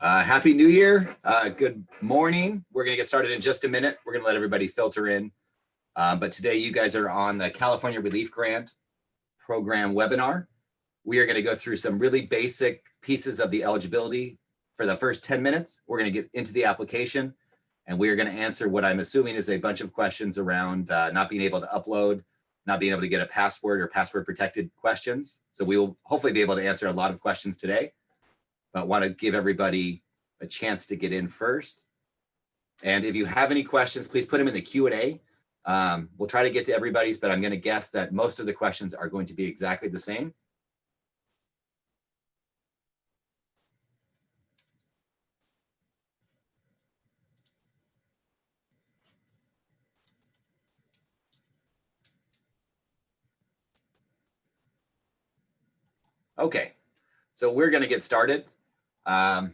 Happy New Year. Good morning. We're going to get started in just a minute. We're going to let everybody filter in. But today you guys are on the California Relief Grant Program webinar. We are going to go through some really basic pieces of the eligibility for the first 10 minutes. We're going to get into the application, and we are going to answer what I'm assuming is a bunch of questions around not being able to upload, not being able to get a password or password protected questions. So we will hopefully be able to answer a lot of questions today, but want to give everybody a chance to get in first. And if you have any questions, please put them in the Q&A. We'll try to get to everybody's, but I'm going to guess that most of the questions are going to be exactly the same. Okay, so we're going to get started. So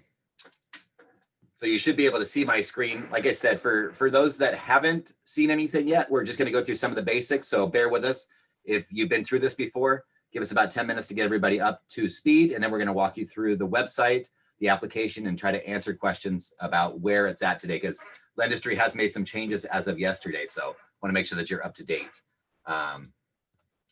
you should be able to see my screen. Like I said, for those that haven't seen anything yet, we're just going to go through some of the basics. So bear with us. If you've been through this before, give us about 10 minutes to get everybody up to speed. And then we're going to walk you through the website, the application, and try to answer questions about where it's at today, because Lendistry has made some changes as of yesterday. So I want to make sure that you're up to date.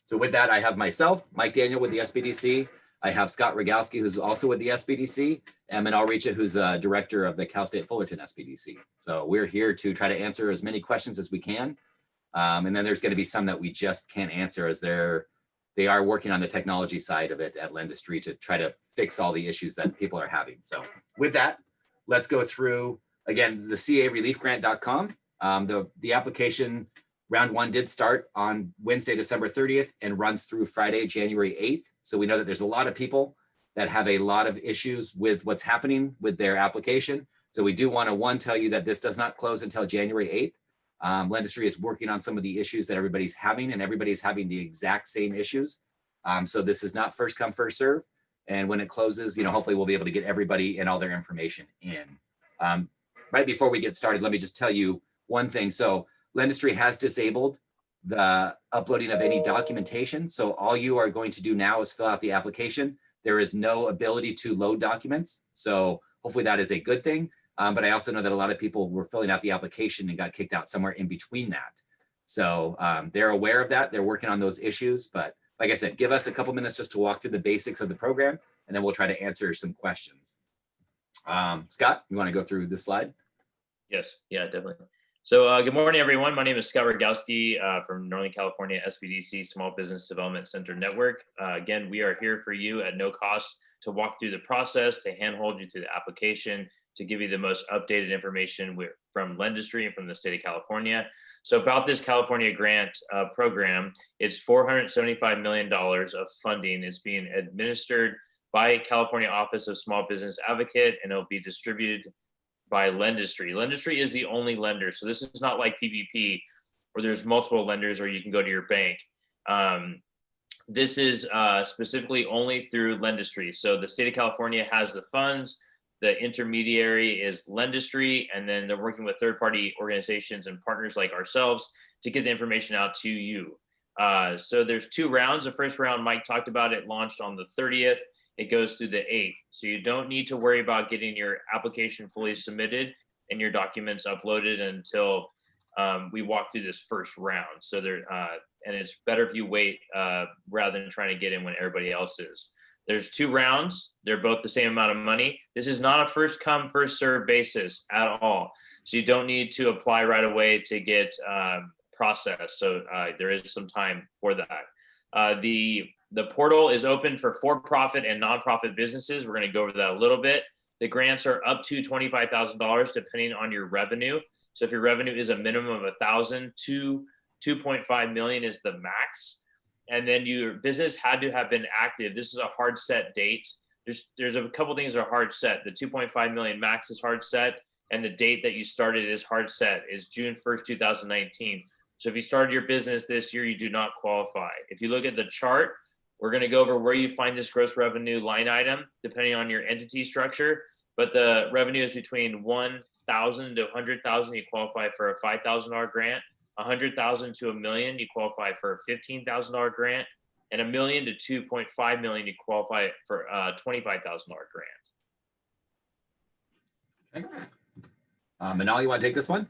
So with that, I have myself, Mike Daniel with the SBDC. I have Scott Rogalski, who's also with the SBDC, and Manal Richa, who's a director of the Cal State Fullerton SBDC. So we're here to try to answer as many questions as we can. And then there's going to be some that we just can't answer, as they are working on the technology side of it at Lendistry to try to fix all the issues that people are having. So with that, let's go through, again, the careliefgrant.com. The application round one did start on Wednesday, December 30th and runs through Friday, January 8th. So we know that there's a lot of people that have a lot of issues with what's happening with their application. So we do want to, tell you that this does not close until January 8th. Lendistry is working on some of the issues that everybody's having, and everybody's having the exact same issues. So this is not first come, first serve. And when it closes, hopefully we'll be able to get everybody and all their information in. Right before we get started, let me just tell you one thing. So Lendistry has disabled the uploading of any documentation. So all you are going to do now is fill out the application. There is no ability to load documents. So hopefully that is a good thing. But I also know that a lot of people were filling out the application and got kicked out somewhere in between that. So they're aware of that. They're working on those issues. But like I said, give us a couple minutes just to walk through the basics of the program, and then we'll try to answer some questions. Scott, you want to go through this slide? Yes, yeah, definitely. So good morning, everyone. My name is Scott Rogalski from Northern California SBDC Small Business Development Center Network. Again, we are here for you at no cost to walk through the process, to handhold you through the application, to give you the most updated information from Lendistry and from the state of California. So about this California grant program, it's $475 million of funding. It's being administered by California Office of Small Business Advocate, and it'll be distributed by Lendistry. Lendistry is the only lender. So this is not like PPP where there's multiple lenders or you can go to your bank. This is specifically only through Lendistry. So the state of California has the funds, the intermediary is Lendistry, and then they're working with third-party organizations and partners like ourselves to get the information out to you. So there's two rounds. The first round, Mike talked about, it launched on the 30th. It goes through the 8th. So you don't need to worry about getting your application fully submitted and your documents uploaded until we walk through this first round. So and it's better if you wait rather than trying to get in when everybody else is. There's two rounds. They're both the same amount of money. This is not a first come, first serve basis at all. So you don't need to apply right away to get processed. So there is some time for that. The portal is open for for-profit and nonprofit businesses. We're going to go over that a little bit. The grants are up to $25,000 depending on your revenue. So if your revenue is a minimum of $1,000 to $2.5 million is the max. And then your business had to have been active. This is a hard set date. There's a couple things that are hard set. The 2.5 million max is hard set, and the date that you started is hard set, is June 1st, 2019. So if you started your business this year, you do not qualify. If you look at the chart, we're going to go over where you find this gross revenue line item, depending on your entity structure. But the revenue is between 1,000 to 100,000, you qualify for a $5,000 grant. 100,000 to $1 million, you qualify for a $15,000 grant. And $1 million to 2.5 million, you qualify for a $25,000 grant. Okay. Manal, you want to take this one?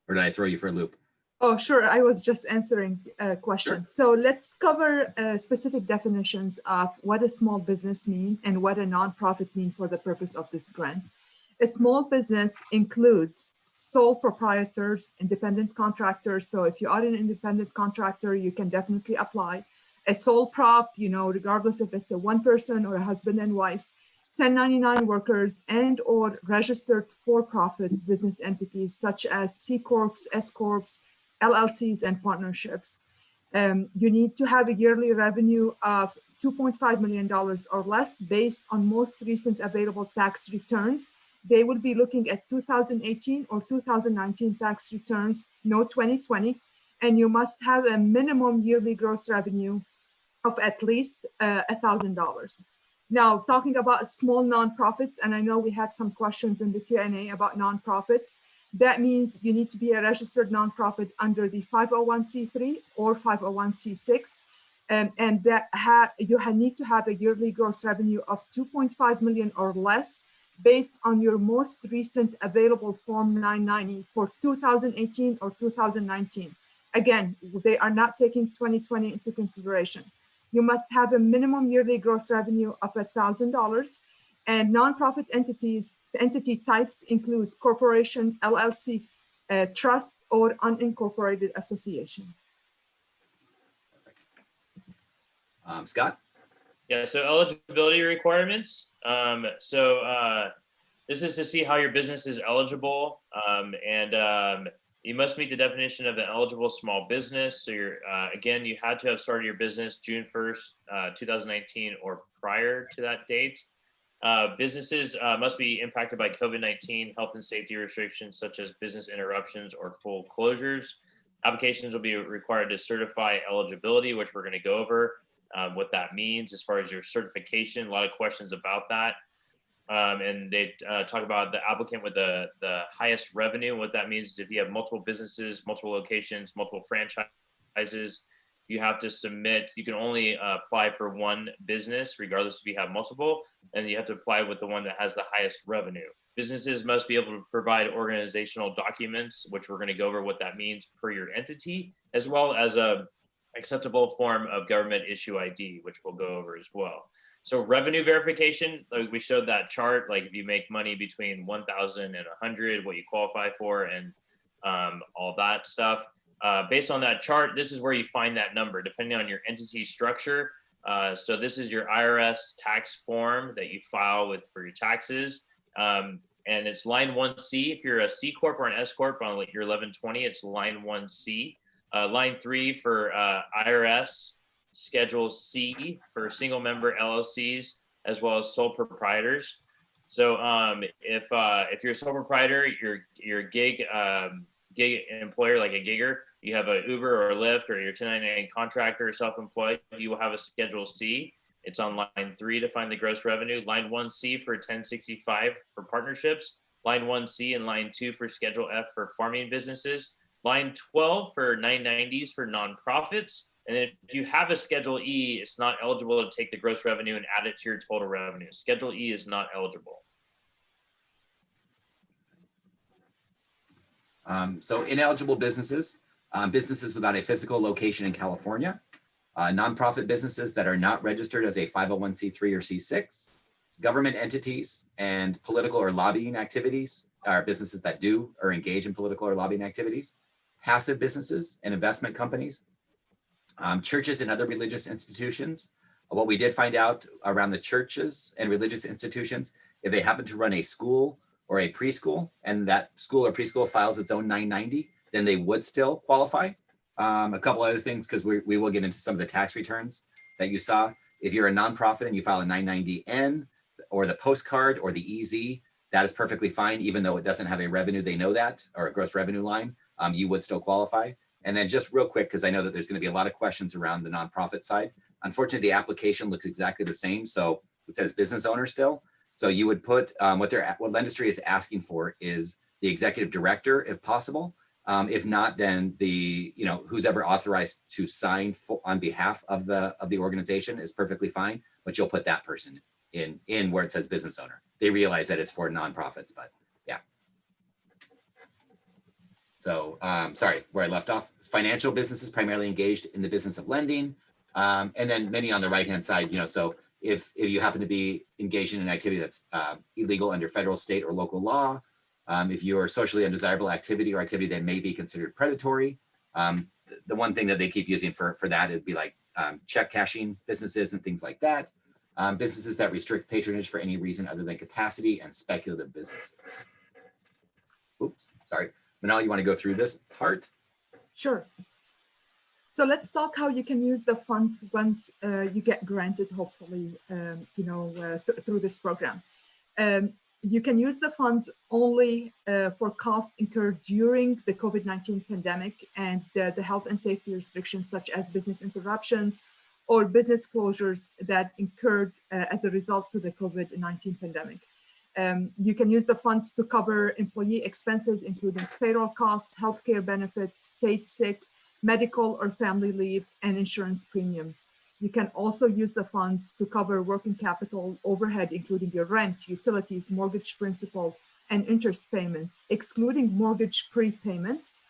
Or did I throw you for a loop? Oh, sure. I was just answering questions. So let's cover specific definitions of what a small business means and what a nonprofit means for the purpose of this grant. A small business includes sole proprietors, independent contractors. So if you are an independent contractor, you can definitely apply. A sole prop, regardless if it's a one person or a husband and wife, 1099 workers and or registered for-profit business entities such as C Corps, S Corps, LLCs, and partnerships. You need to have a yearly revenue of $2.5 million or less based on most recent available tax returns. They will be looking at 2018 or 2019 tax returns, no 2020, and you must have a minimum yearly gross revenue of at least $1,000. Now, talking about small nonprofits, and I know we had some questions in the Q&A about nonprofits, that means you need to be a registered nonprofit under the 501c3 or 501c6, and that you need to have a yearly gross revenue of 2.5 million or less based on your most recent available Form 990 for 2018 or 2019. Again, they are not taking 2020 into consideration. You must have a minimum yearly gross revenue of $1,000, and nonprofit entity types include corporation, LLC, trust, or unincorporated association. Scott? Yeah, so eligibility requirements. This is to see how your business is eligible, and you must meet the definition of an eligible small business. So again, you had to have started your business June 1st, 2019 or prior to that date. Businesses must be impacted by COVID-19 health and safety restrictions such as business interruptions or full closures. Applications will be required to certify eligibility, which we're going to go over what that means as far as your certification. A lot of questions about that. And they talk about the applicant with the highest revenue. What that means is if you have multiple businesses, multiple locations, multiple franchises, you have to submit, you can only apply for one business, regardless if you have multiple, and you have to apply with the one that has the highest revenue. Businesses must be able to provide organizational documents, which we're going to go over what that means per your entity, as well as a acceptable form of government issue ID, which we'll go over as well. So revenue verification, like we showed that chart, like if you make money between 1,000 and 100, what you qualify for, and all that stuff. Based on that chart, this is where you find that number, depending on your entity structure. So this is your IRS tax form that you file for your taxes. And it's line 1C. If you're a C Corp or an S Corp on your 1120, it's line 1C. Line 3 for IRS. Schedule C for single member LLCs, as well as sole proprietors. So if you're a sole proprietor, you're a gig employer, like a gigger, you have a Uber or a Lyft, or you're 1099 contractor or self-employed, you will have a Schedule C. It's on line 3 to find the gross revenue. Line 1C for 1065 for partnerships. Line 1C and line 2 for Schedule F for farming businesses. Line 12 for 990s for nonprofits. And then if you have a Schedule E, it's not eligible to take the gross revenue and add it to your total revenue. Schedule E is not eligible. So ineligible businesses, businesses without a physical location in California, nonprofit businesses that are not registered as a 501c3 or C6, government entities, and political or lobbying activities are businesses that do or engage in political or lobbying activities, passive businesses and investment companies, churches and other religious institutions. What we did find out around the churches and religious institutions, if they happen to run a school or a preschool, and that school or preschool files its own 990, then they would still qualify. A couple other things, because we will get into some of the tax returns that you saw. If you're a nonprofit and you file a 990N or the postcard or the EZ, that is perfectly fine, even though it doesn't have a revenue, they know that, or a gross revenue line, you would still qualify. And then just real quick, because I know that there's going to be a lot of questions around the nonprofit side. Unfortunately, the application looks exactly the same. So it says business owner still. So you would put what Lendistry is asking for is the executive director, if possible. If not, then who's ever authorized to sign on behalf of the organization is perfectly fine. But you'll put that person in where it says business owner. they realize that it's for nonprofits, but yeah. So sorry, where I left off, financial businesses primarily engaged in the business of lending. And then many on the right-hand side, so if you happen to be engaged in an activity that's illegal under federal, state, or local law, if you are socially undesirable activity or activity that may be considered predatory, the one thing that they keep using for that, it'd be like check cashing businesses and things like that. Businesses that restrict patronage for any reason other than capacity, and speculative businesses. Oops, sorry. Manal, you want to go through this part? Sure. So let's talk how you can use the funds once you get granted, hopefully, through this program. You can use the funds only for costs incurred during the COVID-19 pandemic and the health and safety restrictions, such as business interruptions or business closures that incurred as a result of the COVID-19 pandemic. You can use the funds to cover employee expenses, including payroll costs, healthcare benefits, paid sick, medical or family leave, and insurance premiums. You can also use the funds to cover working capital overhead, including your rent, utilities, mortgage principal, and interest payments, excluding mortgage prepayments.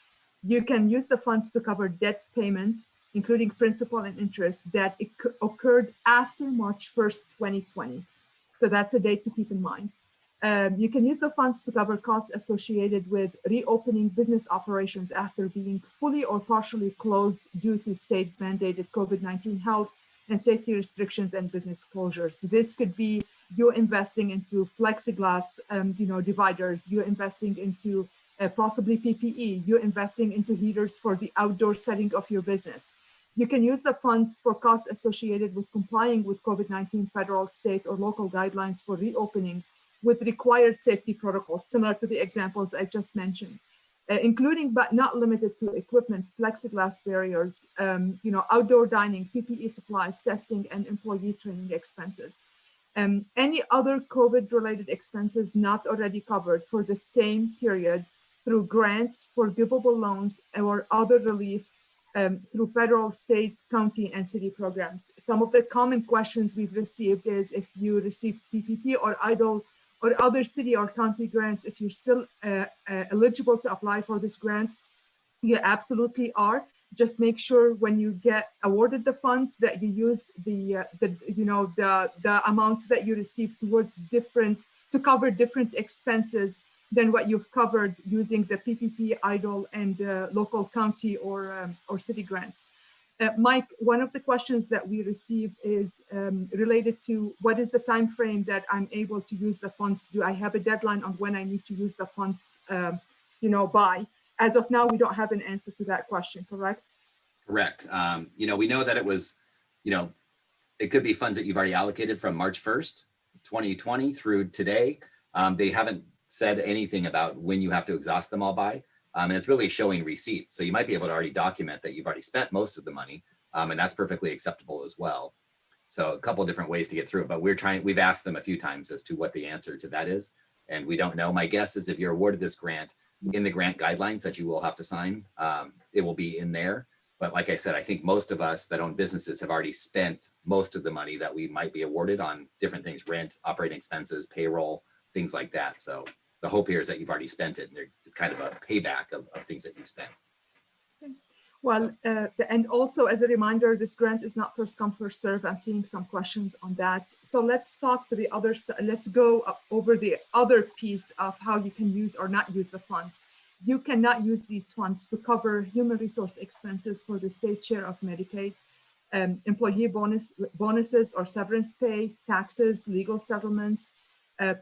You can use the funds to cover debt payment, including principal and interest that occurred after March 1st, 2020. So that's a date to keep in mind. You can use the funds to cover costs associated with reopening business operations after being fully or partially closed due to state-mandated COVID-19 health and safety restrictions and business closures. This could be you investing into plexiglass, dividers, you're investing into possibly PPE, you're investing into heaters for the outdoor setting of your business. You can use the funds for costs associated with complying with COVID-19 federal, state, or local guidelines for reopening with required safety protocols, similar to the examples I just mentioned, including but not limited to equipment, plexiglass barriers, outdoor dining, PPE supplies, testing, and employee training expenses. Any other COVID-related expenses not already covered for the same period through grants, forgivable loans, or other relief through federal, state, county, and city programs. Some of the common questions we've received is if you receive PPP or EIDL or other city or county grants, if you're still eligible to apply for this grant, you absolutely are. Just make sure when you get awarded the funds that you use the amounts that you receive towards to cover different expenses than what you've covered using the PPP, EIDL, and local county or city grants. Mike, one of the questions that we received is related to what is the time frame that I'm able to use the funds? Do I have a deadline on when I need to use the funds, by? As of now, we don't have an answer to that question, correct? Correct. We know that it was, it could be funds that you've already allocated from March 1st, 2020 through today. They haven't said anything about when you have to exhaust them all by. And it's really showing receipts. So you might be able to already document that you've already spent most of the money. And that's perfectly acceptable as well. So a couple of different ways to get through it, but we've asked them a few times as to what the answer to that is. And we don't know. My guess is if you're awarded this grant, in the grant guidelines that you will have to sign, it will be in there. But like I said, I think most of us that own businesses have already spent most of the money that we might be awarded on different things, rent, operating expenses, payroll, things like that. So the hope here is that you've already spent it, and it's kind of a payback of things that you've spent. Well, and also as a reminder, this grant is not first come, first serve. I'm seeing some questions on that. So let's talk to the other side. Let's go over the other piece of how you can use or not use the funds. You cannot use these funds to cover human resource expenses for the state share of Medicaid, employee bonuses or severance pay, taxes, legal settlements,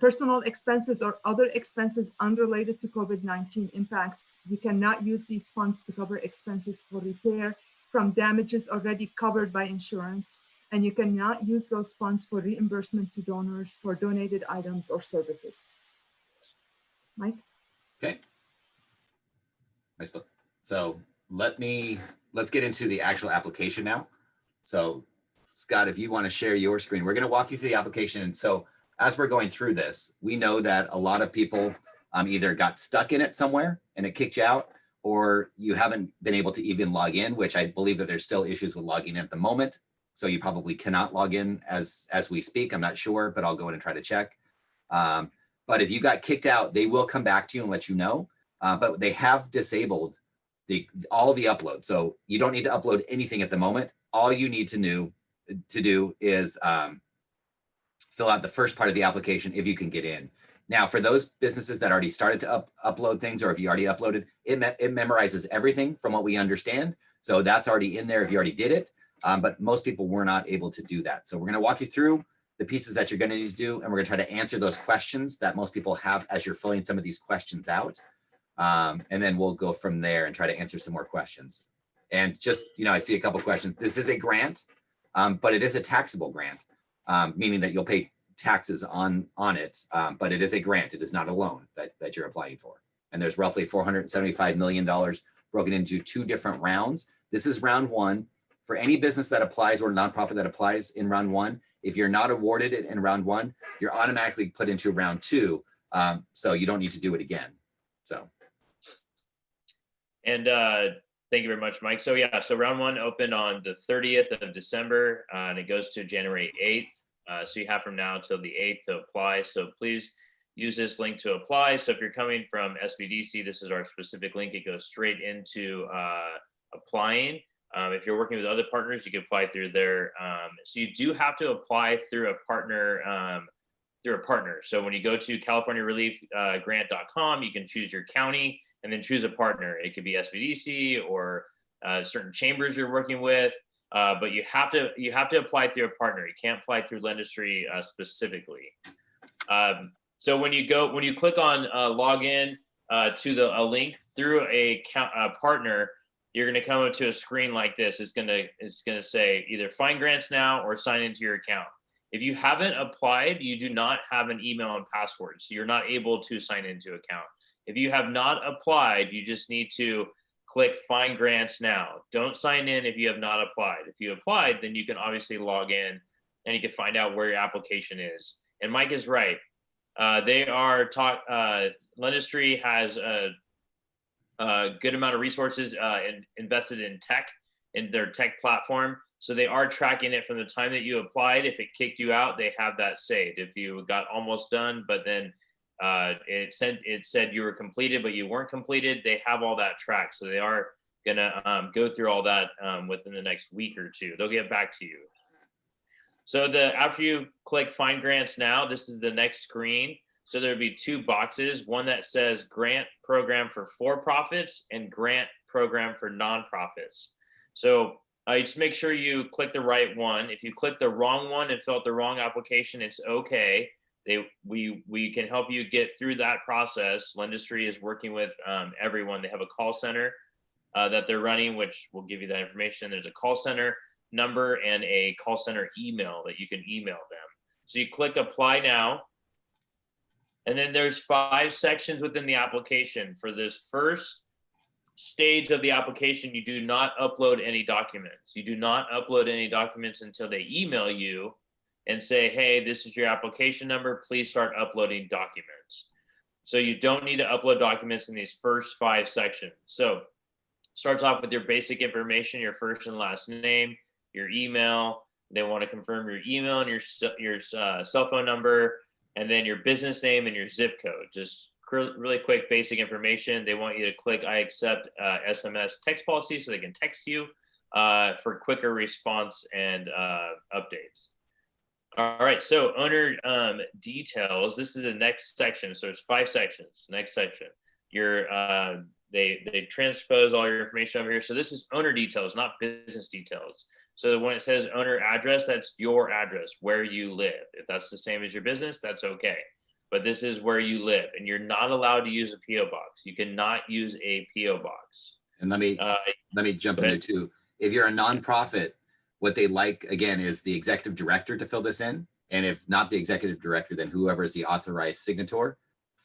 personal expenses or other expenses unrelated to COVID-19 impacts. You cannot use these funds to cover expenses for repair from damages already covered by insurance, and you cannot use those funds for reimbursement to donors for donated items or services. Mike? Okay. Nice book. So let's get into the actual application now. So Scott, if you want to share your screen, we're going to walk you through the application. And so as we're going through this, we know that a lot of people either got stuck in it somewhere and it kicked you out, or you haven't been able to even log in, which I believe that there's still issues with logging in at the moment. So you probably cannot log in as we speak. I'm not sure, but I'll go in and try to check. But if you got kicked out, they will come back to you and let you know. But they have disabled all the upload. So you don't need to upload anything at the moment. All you need to do is fill out the first part of the application if you can get in. Now, for those businesses that already started to upload things, or if you already uploaded, it memorizes everything from what we understand. So that's already in there if you already did it. But most people were not able to do that. So we're going to walk you through the pieces that you're going to need to do, and we're going to try to answer those questions that most people have as you're filling some of these questions out. And then we'll go from there and try to answer some more questions. And just, I see a couple questions. This is a grant, but it is a taxable grant, meaning that you'll pay taxes on it, but it is a grant. It is not a loan that you're applying for. And there's roughly $475 million broken into 2 different rounds. This is round 1. For any business that applies or nonprofit that applies in round 1, if you're not awarded it in round 1, you're automatically put into round 2. So you don't need to do it again. So. And thank you very much, Mike. So yeah, so round 1 opened on the 30th of December, and it goes to January 8th. So you have from now till the 8th to apply. So please use this link to apply. So if you're coming from SBDC, this is our specific link. It goes straight into applying. If you're working with other partners, you can apply through there. So you do have to apply through a partner. So when you go to CaliforniaReliefGrant.com, you can choose your county and then choose a partner. It could be SBDC or certain chambers you're working with, but you have to apply through a partner. You can't apply through Lendistry specifically. So when you click on log in to a link through a partner, you're going to come up to a screen like this. It's going to say either find grants now or sign into your account. If you haven't applied, you do not have an email and password, so you're not able to sign into account. If you have not applied, you just need to click find grants now. Don't sign in if you have not applied. If you applied, then you can obviously log in and you can find out where your application is. And Mike is right. Lendistry has a good amount of resources invested in tech, in their tech platform. So they are tracking it from the time that you applied. If it kicked you out, they have that saved. If you got almost done, but then it said you were completed, but you weren't completed, they have all that tracked. So they are gonna go through all that within the next week or 2. They'll get back to you. So after you click find grants now, this is the next screen. So there'll be 2 boxes, one that says grant program for for-profits and grant program for nonprofits. So you just make sure you click the right one. If you click the wrong one and fill out the wrong application, it's okay. We can help you get through that process. Lendistry is working with everyone. They have a call center that they're running, which will give you that information. There's a call center number and a call center email that you can email them. So you click apply now. And then there's 5 sections within the application. For this first stage of the application, you do not upload any documents. You do not upload any documents until they email you and say, hey, this is your application number, please start uploading documents. So you don't need to upload documents in these first 5 sections. So starts off with your basic information, your first and last name, your email. They want to confirm your email and your cell phone number, and then your business name and your zip code. Just really quick basic information. They want you to click I accept SMS text policy so they can text you for quicker response and updates. All right, so owner details. This is the next section. So there's 5 sections. Next section. They transpose all your information over here. So this is owner details, not business details. So when it says owner address, that's your address, where you live. If that's the same as your business, that's okay. But this is where you live, and you're not allowed to use a PO box. You cannot use a PO box. And let me jump in there too. If you're a nonprofit, what they like, again, is the executive director to fill this in. And if not the executive director, then whoever is the authorized signator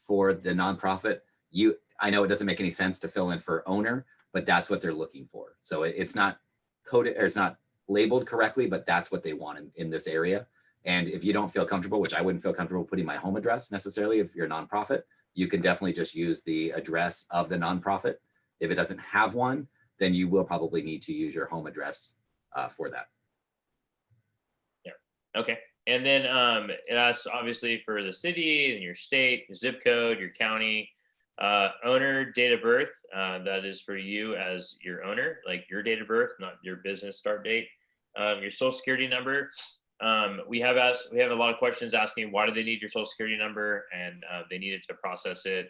for the nonprofit. I know it doesn't make any sense to fill in for owner, but that's what they're looking for. So it's not coded, or it's not labeled correctly, but that's what they want in this area. And if you don't feel comfortable, which I wouldn't feel comfortable putting my home address necessarily if you're a nonprofit, you can definitely just use the address of the nonprofit. If it doesn't have one, then you will probably need to use your home address for that. Yeah. Okay. And then it asks obviously for the city and your state, your zip code, your county, owner, date of birth. That is for you as your owner, like your date of birth, not your business start date. Your social security number. We have a lot of questions asking why do they need your social security number, and they needed to process it.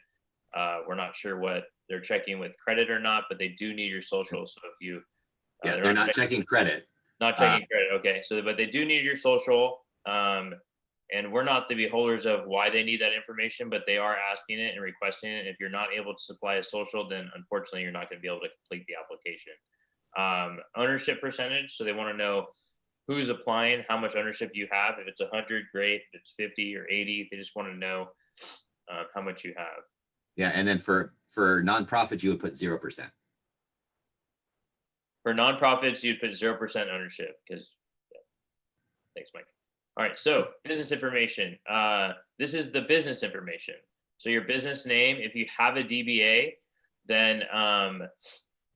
We're not sure what they're checking with credit or not, but they do need your social. So if you they're not checking credit. Not checking credit. Okay. So, but they do need your social. And we're not the beholders of why they need that information, but they are asking it and requesting it. If you're not able to supply a social, then unfortunately you're not going to be able to complete the application. Ownership percentage. So they want to know who's applying, how much ownership you have. If it's 100, great. If it's 50 or 80, they just want to know how much you have. Yeah. And then for nonprofits, you would put 0%. For nonprofits, you'd put 0% ownership because, yeah. Thanks, Mike. All right, so business information. This is the business information. So your business name, if you have a DBA, then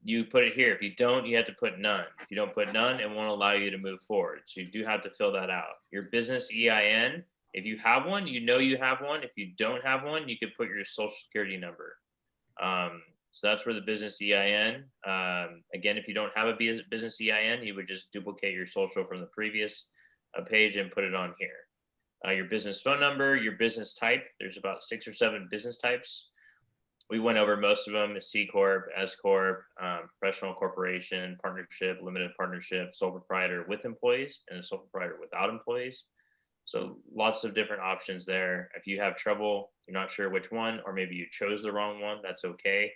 you put it here. If you don't, you have to put none. If you don't put none, it won't allow you to move forward. So you do have to fill that out. Your business EIN, if you have one, you know you have one. If you don't have one, you could put your social security number. So that's where the business EIN. Again, if you don't have a business EIN, you would just duplicate your social from the previous page and put it on here. Your business phone number, your business type. There's about 6 or 7 business types. We went over most of them: C Corp, S Corp, professional corporation, partnership, limited partnership, sole proprietor with employees, and a sole proprietor without employees. So lots of different options there. If you have trouble, you're not sure which one, or maybe you chose the wrong one, that's okay.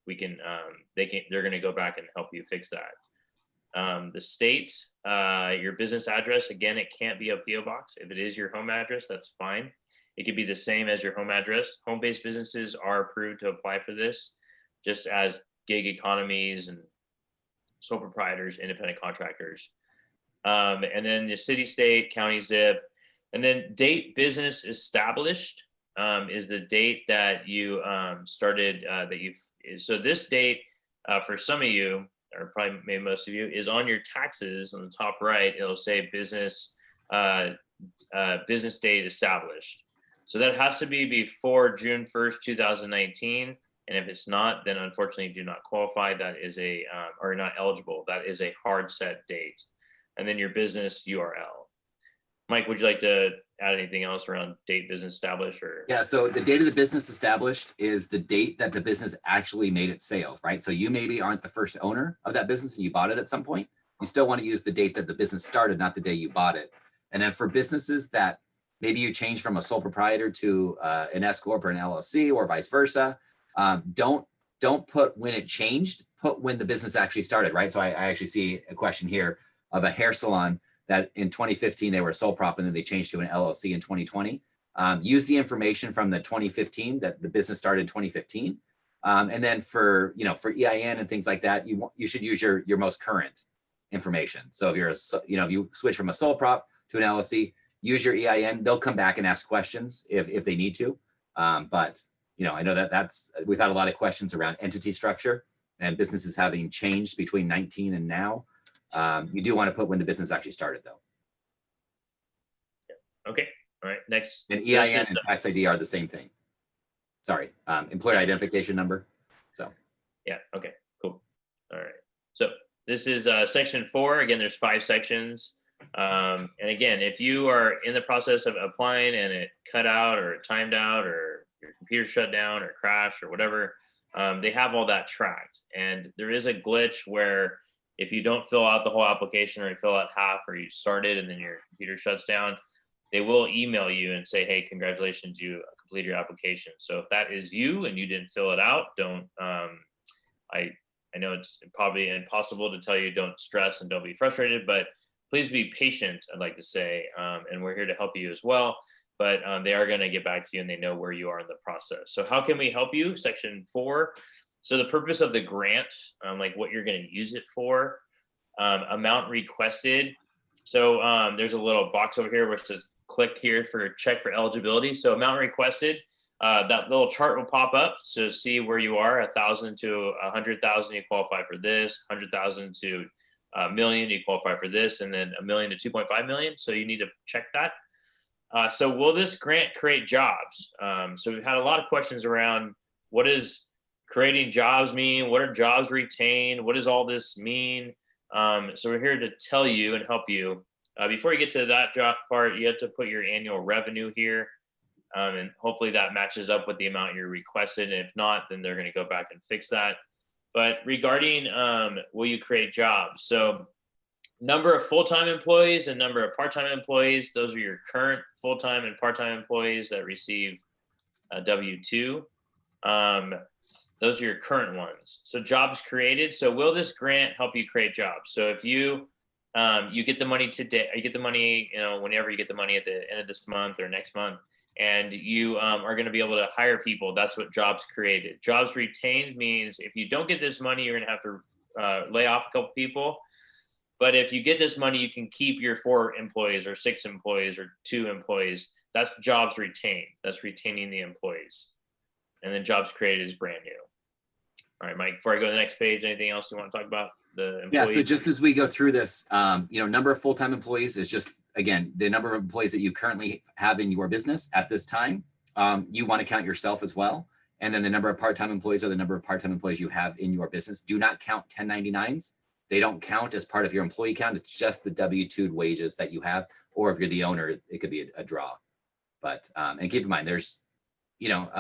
We can, they're going to go back and help you fix that. The state, your business address, again, it can't be a PO box. If it is your home address, that's fine. It could be the same as your home address. Home-based businesses are approved to apply for this, just as gig economies and sole proprietors, independent contractors. And then the city, state, county, zip, and then date business established is the date that you started, so this date for some of you, or probably maybe most of you, is on your taxes on the top right. It'll say business business date established. So that has to be before June 1st, 2019. And if it's not, then unfortunately you do not qualify. That is or not eligible. That is a hard set date. And then your business URL. Mike, would you like to add anything else around date business established? Or yeah, so the date of the business established is the date that the business actually made its sale, right? So you maybe aren't the first owner of that business and you bought it at some point. You still want to use the date that the business started, not the day you bought it. And then for businesses that maybe you change from a sole proprietor to an S Corp or an LLC or vice versa, don't put when it changed, put when the business actually started, right? So I actually see a question here of a hair salon that in 2015 they were a sole prop and then they changed to an LLC in 2020. Use the information from the 2015 that the business started in 2015. And then for EIN and things like that, you should use your most current information. So if you're if you switch from a sole prop to an LLC, use your EIN. They'll come back and ask questions if they need to. But I know we've had a lot of questions around entity structure and businesses having changed between 19 and now. You do want to put when the business actually started, though. Okay. All right. Next. And EIN and tax ID are the same thing. Sorry, employer identification number. So. Yeah. Okay. Cool. All right. So this is section 4. Again, there's 5 sections. And again, if you are in the process of applying and it cut out or it timed out or your computer shut down or crashed or whatever, they have all that tracked. And there is a glitch where if you don't fill out the whole application or you fill out half or you started and then your computer shuts down, they will email you and say, hey, congratulations, you completed your application. So if that is you and you didn't fill it out, don't, I know it's probably impossible to tell you don't stress and don't be frustrated, but please be patient, I'd like to say, and we're here to help you as well. But they are going to get back to you and they know where you are in the process. So how can we help you? Section 4. So the purpose of the grant, like what you're going to use it for, amount requested. So there's a little box over here where it says click here for check for eligibility. So amount requested, that little chart will pop up. So see where you are, 1,000 to 100,000, you qualify for this, 100,000 to $1 million, you qualify for this, and then $1 million to 2.5 million. So you need to check that. So will this grant create jobs? So we've had a lot of questions around what does creating jobs mean? What are jobs retained? What does all this mean? So we're here to tell you and help you. Before you get to that job part, you have to put your annual revenue here. And hopefully that matches up with the amount you're requested. And if not, then they're going to go back and fix that. But regarding will you create jobs? So number of full-time employees and number of part-time employees, those are your current full-time and part-time employees that receive a W-2. Those are your current ones. So jobs created. So will this grant help you create jobs? So if you you get the money today, you get the money, whenever you get the money at the end of this month or next month, and you are going to be able to hire people. That's what jobs created. Jobs retained means if you don't get this money, you're going to have to lay off a couple people. But if you get this money, you can keep your 4 employees or 6 employees or 2 employees. That's jobs retained. That's retaining the employees. And then jobs created is brand new. All right, Mike, before I go to the next page, anything else you want to talk about? The Yeah, employees? so just as we go through this, number of full-time employees is just, again, the number of employees that you currently have in your business at this time. You want to count yourself as well. And then the number of part-time employees are the number of part-time employees you have in your business. Do not count 1099s. They don't count as part of your employee count. It's just the W-2 wages that you have, or if you're the owner, it could be a draw. But, and keep in mind, there's no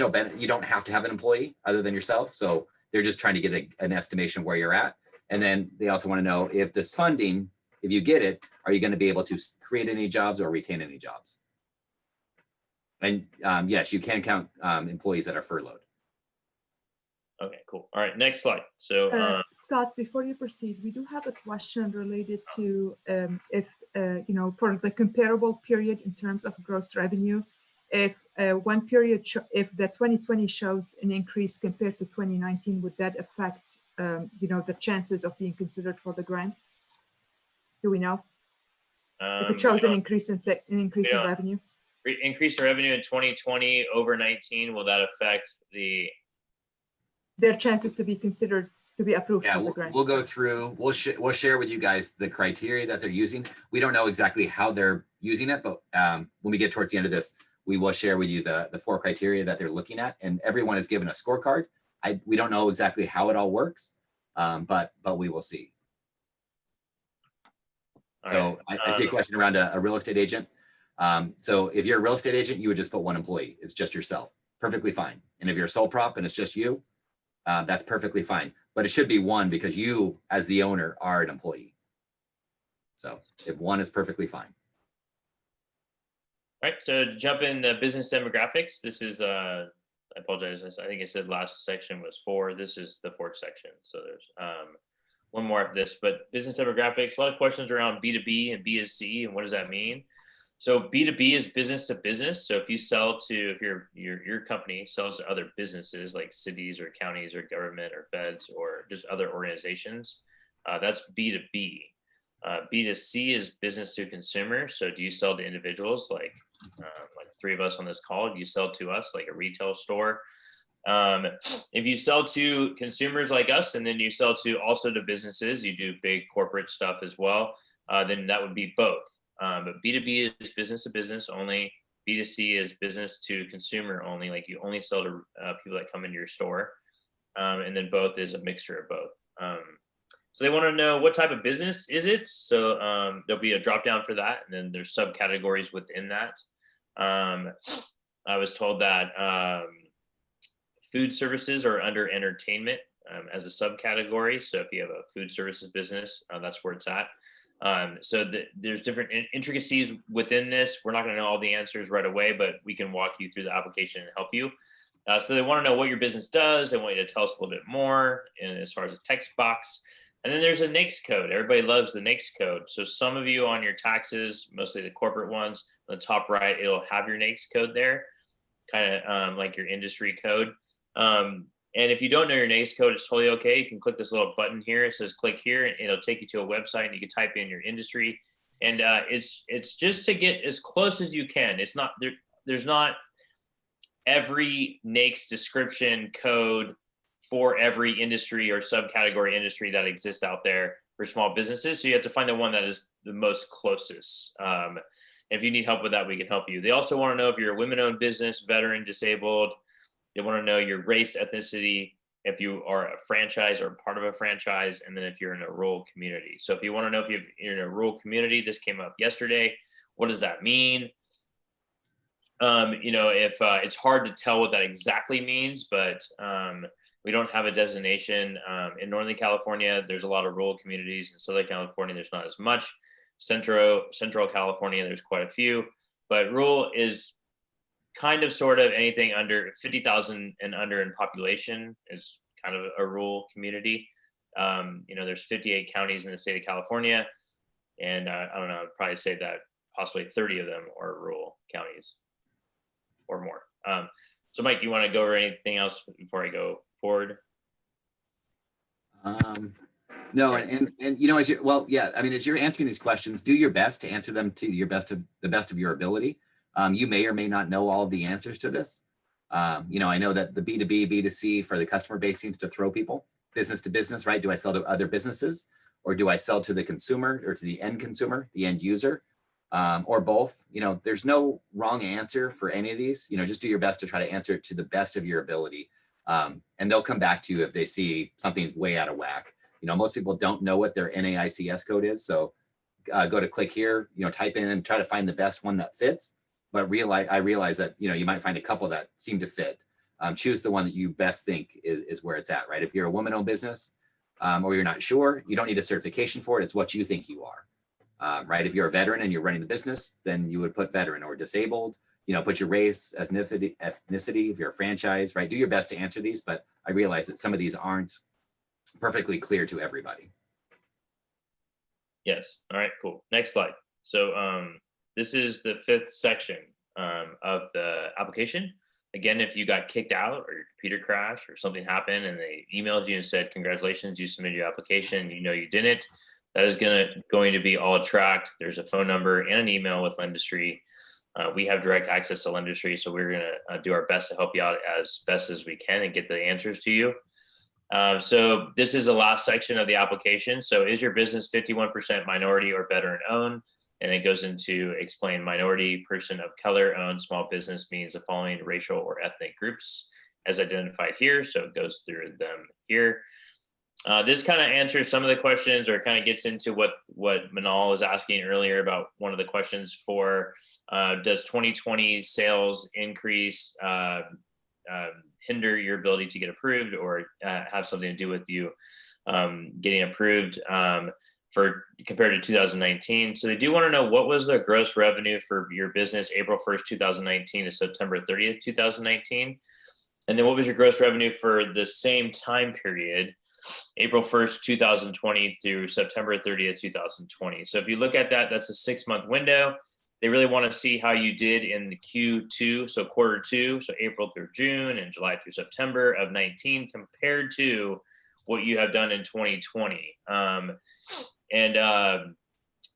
benefit. You don't have to have an employee other than yourself. So they're just trying to get an estimation where you're at. And then they also want to know if this funding, if you get it, are you going to be able to create any jobs or retain any jobs? And yes, you can count employees that are furloughed. Okay, cool. All right, next slide. So Scott, before you proceed, we do have a question related to if, for the comparable period in terms of gross revenue, if one period, if the 2020 shows an increase compared to 2019, would that affect, the chances of being considered for the grant? Do we know? If it shows an increase in revenue? Increase in revenue in 2020 over 19, will that affect their chances to be considered to be approved for the grant? We'll go through, we'll share with you guys the criteria that they're using. We don't know exactly how they're using it, but when we get towards the end of this, we will share with you the 4 criteria that they're looking at, and everyone is given a scorecard. We don't know exactly how it all works, but we will see. So I see a question around a real estate agent. So if you're a real estate agent, you would just put 1 employee. It's just yourself. Perfectly fine. And if you're a sole prop and it's just you, that's perfectly fine. But it should be 1 because you, as the owner, are an employee. So if 1 is perfectly fine. All right, so to jump in the business demographics, this is, I apologize, I think I said last section was 4. This is the 4th section. So there's one more of this, but business demographics, a lot of questions around B2B and B2C and what does that mean? So B2B is business to business. So if you sell to, if your company sells to other businesses like cities or counties or government or feds or just other organizations, that's B2B. B2C is business to consumer. So do you sell to individuals like 3 of us on this call? Do you sell to us like a retail store? If you sell to consumers like us, and then you sell to also to businesses, you do big corporate stuff as well, then that would be both. But B2B is business to business only. B2C is business to consumer only. Like you only sell to people that come into your store. And then both is a mixture of both. So they want to know what type of business is it. So there'll be a drop down for that. And then there's subcategories within that. I was told that food services are under entertainment as a subcategory. So if you have a food services business, that's where it's at. So there's different intricacies within this. We're not going to know all the answers right away, but we can walk you through the application and help you. So they want to know what your business does. They want you to tell us a little bit more and as far as a text box. And then there's a NAICS code. Everybody loves the NAICS code. So some of you on your taxes, mostly the corporate ones, on the top right, it'll have your NAICS code there, kind of like your industry code. And if you don't know your NAICS code, it's totally okay. You can click this little button here. It says click here, and it'll take you to a website, and you can type in your industry. And it's just to get as close as you can. It's not there's not every NAICS description code for every industry or subcategory industry that exists out there. for small businesses. So you have to find the one that is the most closest. And if you need help with that, we can help you. They also want to know if you're a women-owned business, veteran, disabled. They want to know your race, ethnicity, if you are a franchise or part of a franchise, and then if you're in a rural community. So if you want to know if you're in a rural community, this came up yesterday. What does that mean? If it's hard to tell what that exactly means, but we don't have a designation. In Northern California, there's a lot of rural communities. In Southern California, there's not as much. Central California, there's quite a few, but rural is kind of sort of anything under 50,000 and under in population is kind of a rural community. There's 58 counties in the state of California, and I don't know, I'd probably say that possibly 30 of them are rural counties or more. So Mike, you want to go over anything else before I go forward? No, and as you're answering these questions, do your best to answer them to the best of your ability. You may or may not know all of the answers to this. I know that the B2B, B2C for the customer base seems to throw people. Business to business, right? Do I sell to other businesses, or do I sell to the consumer or to the end consumer, the end user, or both? There's no wrong answer for any of these. Just do your best to try to answer it to the best of your ability. And they'll come back to you if they see something's way out of whack. Most people don't know what their NAICS code is. So go to click here, type in and try to find the best one that fits. But I realize that, you might find a couple that seem to fit. Choose the one that you best think is where it's at, right? If you're a woman-owned business or you're not sure, you don't need a certification for it. It's what you think you are, right? If you're a veteran and you're running the business, then you would put veteran, or disabled, put your race, ethnicity, if you're a franchise, right? Do your best to answer these, but I realize that some of these aren't perfectly clear to everybody. Yes. All right, cool. Next slide. So this is the 5th section of the application. Again, if you got kicked out or your computer crashed or something happened and they emailed you and said, congratulations, you submitted your application, you didn't, that is going to be all tracked. There's a phone number and an email with Lendistry. We have direct access to Lendistry, so we're gonna do our best to help you out as best as we can and get the answers to you. So this is the last section of the application. So is your business 51% minority or veteran owned? And it goes into explain minority, person of color owned small business means the following racial or ethnic groups as identified here. So it goes through them here. This kind of answers some of the questions, or kind of gets into what Manal was asking earlier about one of the questions for, does 2020 sales increase hinder your ability to get approved, or have something to do with you getting approved for compared to 2019. So they do want to know, what was the gross revenue for your business April 1st, 2019 to September 30th, 2019? And then what was your gross revenue for the same time period, April 1st, 2020 through September 30th, 2020. So if you look at that, that's a 6-month window. They really want to see how you did in the Q2, so quarter 2, so April through June and July through September of 19 compared to what you have done in 2020.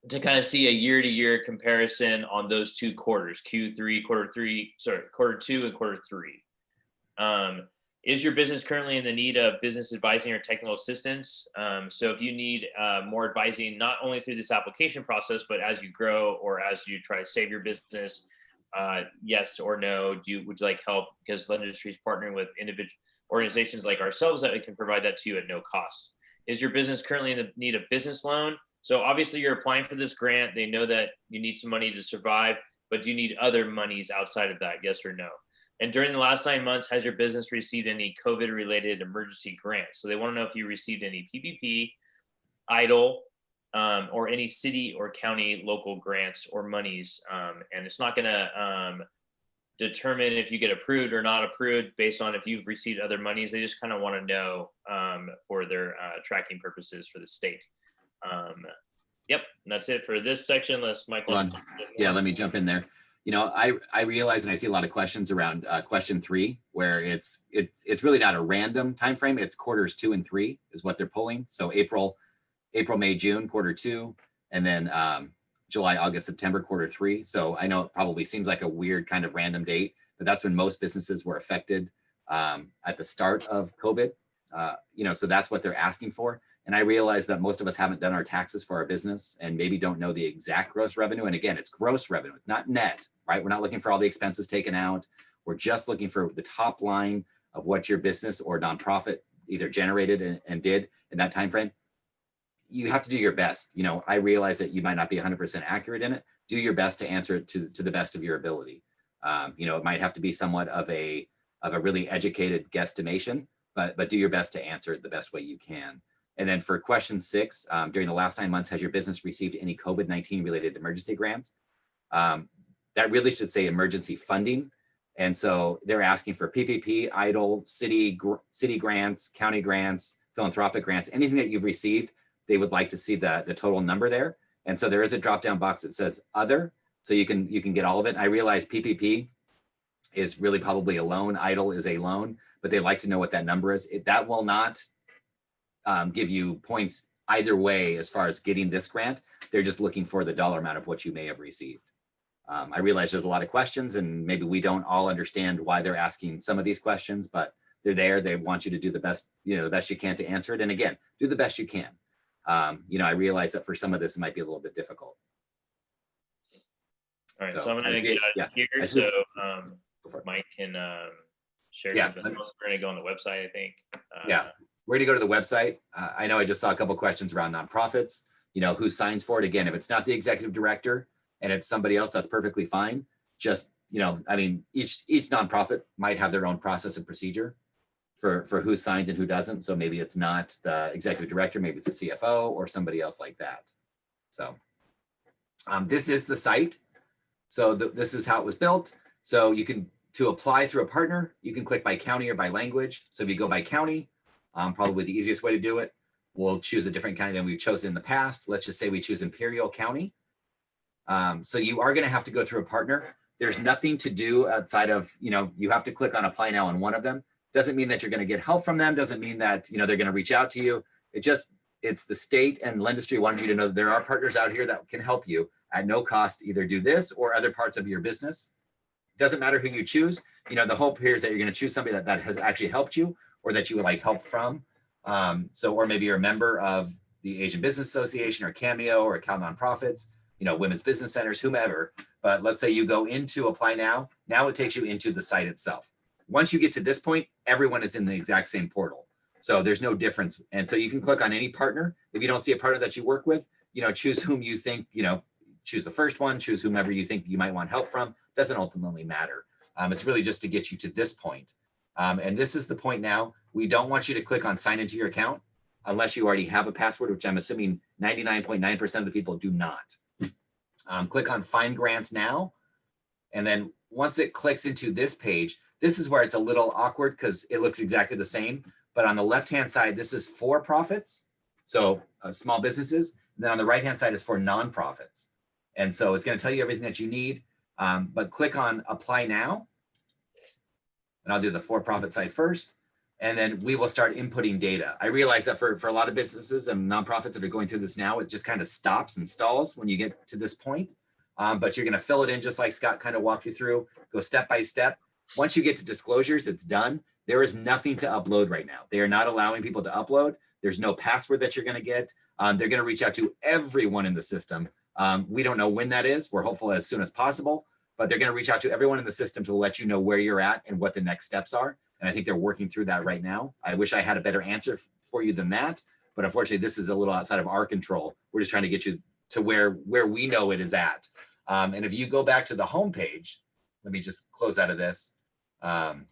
To kind of see a year-to-year comparison on those 2 quarters, quarter 2 and quarter 3. Is your business currently in the need of business advising or technical assistance? So if you need more advising, not only through this application process, but as you grow or as you try to save your business, yes or no, would you like help? Because Lendistry is partnering with individual organizations like ourselves that can provide that to you at no cost. Is your business currently in the need of business loan? So obviously you're applying for this grant. They know that you need some money to survive, but do you need other monies outside of that? Yes or no? And during the last 9 months, has your business received any COVID-related emergency grants? So they want to know if you received any PPP, EIDL, or any city or county local grants or monies. And it's not going to determine if you get approved or not approved based on if you've received other monies. They just kind of want to know for their tracking purposes for the state. Yep, and that's it for this section. Unless Michael. Yeah, let me jump in there. I realize, and I see a lot of questions around question 3, where it's really not a random time frame. It's quarters 2 and 3 is what they're pulling. So April, May, June, quarter 2, and then July, August, September, quarter 3. So I know it probably seems like a weird kind of random date, but that's when most businesses were affected at the start of COVID. So that's what they're asking for. And I realize that most of us haven't done our taxes for our business and maybe don't know the exact gross revenue. And again, it's gross revenue, it's not net, right? We're not looking for all the expenses taken out. We're just looking for the top line of what your business or nonprofit either generated and did in that time frame. You have to do your best. You know, I realize that you might not be 100% accurate in it. Do your best to answer it to the best of your ability. You know, it might have to be somewhat of a really educated guesstimation, but do your best to answer it the best way you can. And then for question 6, during the last 9 months, has your business received any COVID-19 related emergency grants? That really should say emergency funding. And so they're asking for PPP, EIDL, city grants, county grants, philanthropic grants, anything that you've received, they would like to see the total number there. And so there is a drop-down box that says other, so you can get all of it. I realize PPP is really probably a loan, EIDL is a loan, but they like to know what that number is. That will not give you points either way as far as getting this grant. They're just looking for the dollar amount of what you may have received. I realize there's a lot of questions and maybe we don't all understand why they're asking some of these questions, but they're there. They want you to do the best, the best you can to answer it. And again, do the best you can. I realize that for some of this, it might be a little bit difficult. All right, so I'm going to get out of here so Mike can share something else. We're going to go on the website, I think. We're going to go to the website. I know I just saw a couple questions around nonprofits, who signs for it. Again, if it's not the executive director and it's somebody else, that's perfectly fine. Just, I mean, each nonprofit might have their own process and procedure for who signs and who doesn't. So maybe it's not the executive director, maybe it's the CFO or somebody else like that. So this is the site. So this is how it was built. So you can, to apply through a partner, you can click by county or by language. So if you go by county, probably the easiest way to do it, we'll choose a different county than we've chosen in the past. Let's just say we choose Imperial County. So you are going to have to go through a partner. There's nothing to do outside of, you have to click on apply now on one of them. Doesn't mean that you're going to get help from them. Doesn't mean that, they're going to reach out to you. It's the state and Lendistry wanted you to know that there are partners out here that can help you at no cost, either do this or other parts of your business. Doesn't matter who you choose. The hope here is that you're going to choose somebody that has actually helped you or that you would like help from. Or maybe you're a member of the Asian Business Association or Cameo or Cal Nonprofits, women's business centers, whomever. But let's say you go into apply now. Now it takes you into the site itself. Once you get to this point, everyone is in the exact same portal. So there's no difference. And so you can click on any partner. If you don't see a partner that you work with, choose whom you think, choose the first one, choose whomever you think you might want help from. Doesn't ultimately matter. It's really just to get you to this point. And this is the point now. We don't want you to click on sign into your account unless you already have a password, which I'm assuming 99.9% of the people do not. Click on find grants now. And then once it clicks into this page, this is where it's a little awkward because it looks exactly the same. But on the left-hand side, this is for profits. So small businesses. And then on the right-hand side is for nonprofits. And so it's going to tell you everything that you need. But click on apply now. And I'll do the for-profit side first. And then we will start inputting data. I realize that for a lot of businesses and nonprofits that are going through this now, it just kind of stops and stalls when you get to this point. But you're going to fill it in just like Scott kind of walked you through, go step by step. Once you get to disclosures, it's done. There is nothing to upload right now. They are not allowing people to upload. There's no password that you're going to get. They're going to reach out to everyone in the system. We don't know when that is. We're hopeful as soon as possible, but they're going to reach out to everyone in the system to let you know where you're at and what the next steps are. And I think they're working through that right now. I wish I had a better answer for you than that, but unfortunately, this is a little outside of our control. We're just trying to get you to where we know it is at. And if you go back to the home page, let me just close out of this. And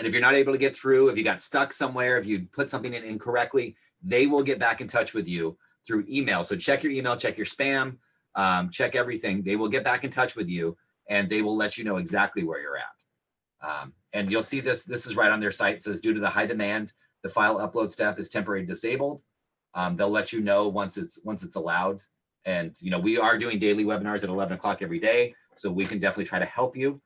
if you're not able to get through, if you got stuck somewhere, if you put something in incorrectly, they will get back in touch with you through email. So check your email, check your spam, check everything. They will get back in touch with you and they will let you know exactly where you're at. And you'll see this is right on their site. It says, due to the high demand, the file upload step is temporarily disabled. They'll let you know once it's allowed. And we are doing daily webinars at 11 o'clock every day. So we can definitely try to help you.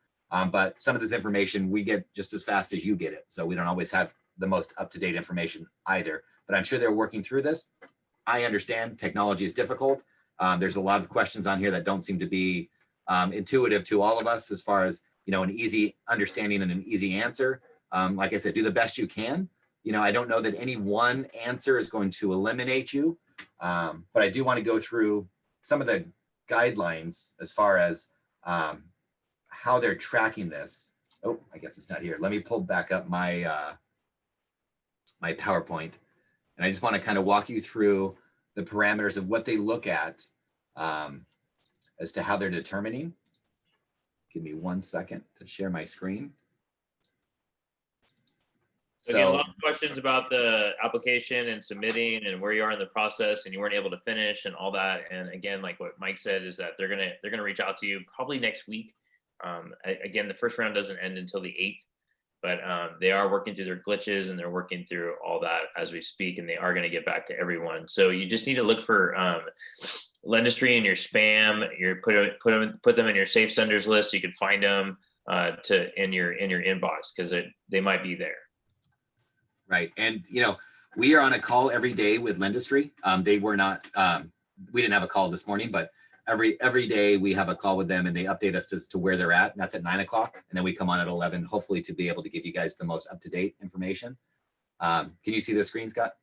But some of this information we get just as fast as you get it. So we don't always have the most up-to-date information either, but I'm sure they're working through this. I understand technology is difficult. There's a lot of questions on here that don't seem to be intuitive to all of us as far as, an easy understanding and an easy answer. Like I said, do the best you can. You know, I don't know that any one answer is going to eliminate you, but I do want to go through some of the guidelines as far as how they're tracking this. Oh, I guess it's not here. Let me pull back up my my PowerPoint, and I just want to kind of walk you through the parameters of what they look at as to how they're determining. Give me 1 second to share my screen. So again, a lot of questions about the application and submitting and where you are in the process and you weren't able to finish and all that. And again, like what Mike said, is that they're gonna reach out to you probably next week. Again, the first round doesn't end until the 8th, but they are working through their glitches and they're working through all that as we speak, and they are going to get back to everyone. So you just need to look for Lendistry in your spam. Put them in your safe senders list so you can find them in your inbox, because they might be there. Right. And, you know, we are on a call every day with Lendistry. They were not, we didn't have a call this morning, but every day we have a call with them and they update us as to where they're at. And that's at 9 o'clock. And then we come on at 11, hopefully to be able to give you guys the most up-to-date information. Can you see the screen, Scott?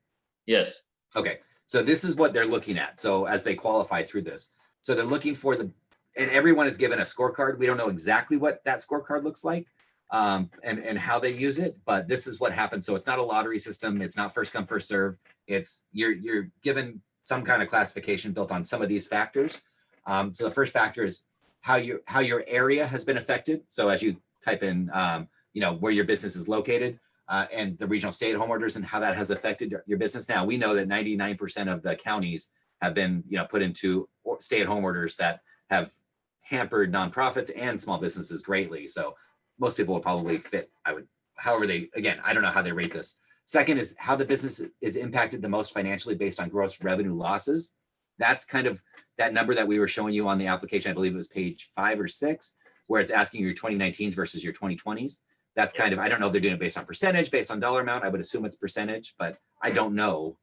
Yes. Okay. So this is what they're looking at. So as they qualify through this, so they're looking for and everyone is given a scorecard. We don't know exactly what that scorecard looks like. And how they use it, but this is what happens. So it's not a lottery system. It's not first come, first serve. It's you're given some kind of classification built on some of these factors. So the first factor is how your area has been affected. So as you type in, you know, where your business is located and the regional stay-at-home orders and how that has affected your business. Now we know that 99% of the counties have been, you know, put into stay-at-home orders that have hampered nonprofits and small businesses greatly. So most people will probably fit, however again, I don't know how they rate this. Second is how the business is impacted the most financially based on gross revenue losses. That's kind of that number that we were showing you on the application. I believe it was page 5 or 6, where it's asking your 2019s versus your 2020s. That's kind of, I don't know if they're doing it based on percentage, based on dollar amount. I would assume it's percentage, but I don't know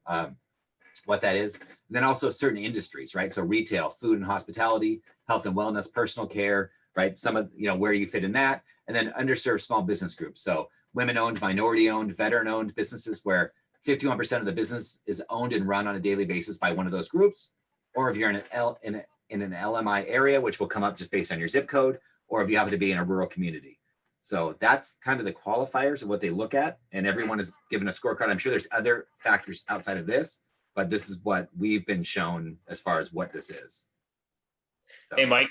what that is. And then also certain industries, right? So retail, food and hospitality, health and wellness, personal care, right? Some of, you know, where you fit in that. And then underserved small business groups. So women-owned, minority-owned, veteran-owned businesses where 51% of the business is owned and run on a daily basis by one of those groups. Or if you're in an LMI area, which will come up just based on your zip code, or if you happen to be in a rural community. So that's kind of the qualifiers of what they look at. And everyone is given a scorecard. I'm sure there's other factors outside of this, but this is what we've been shown as far as what this is. So. Hey, Mike.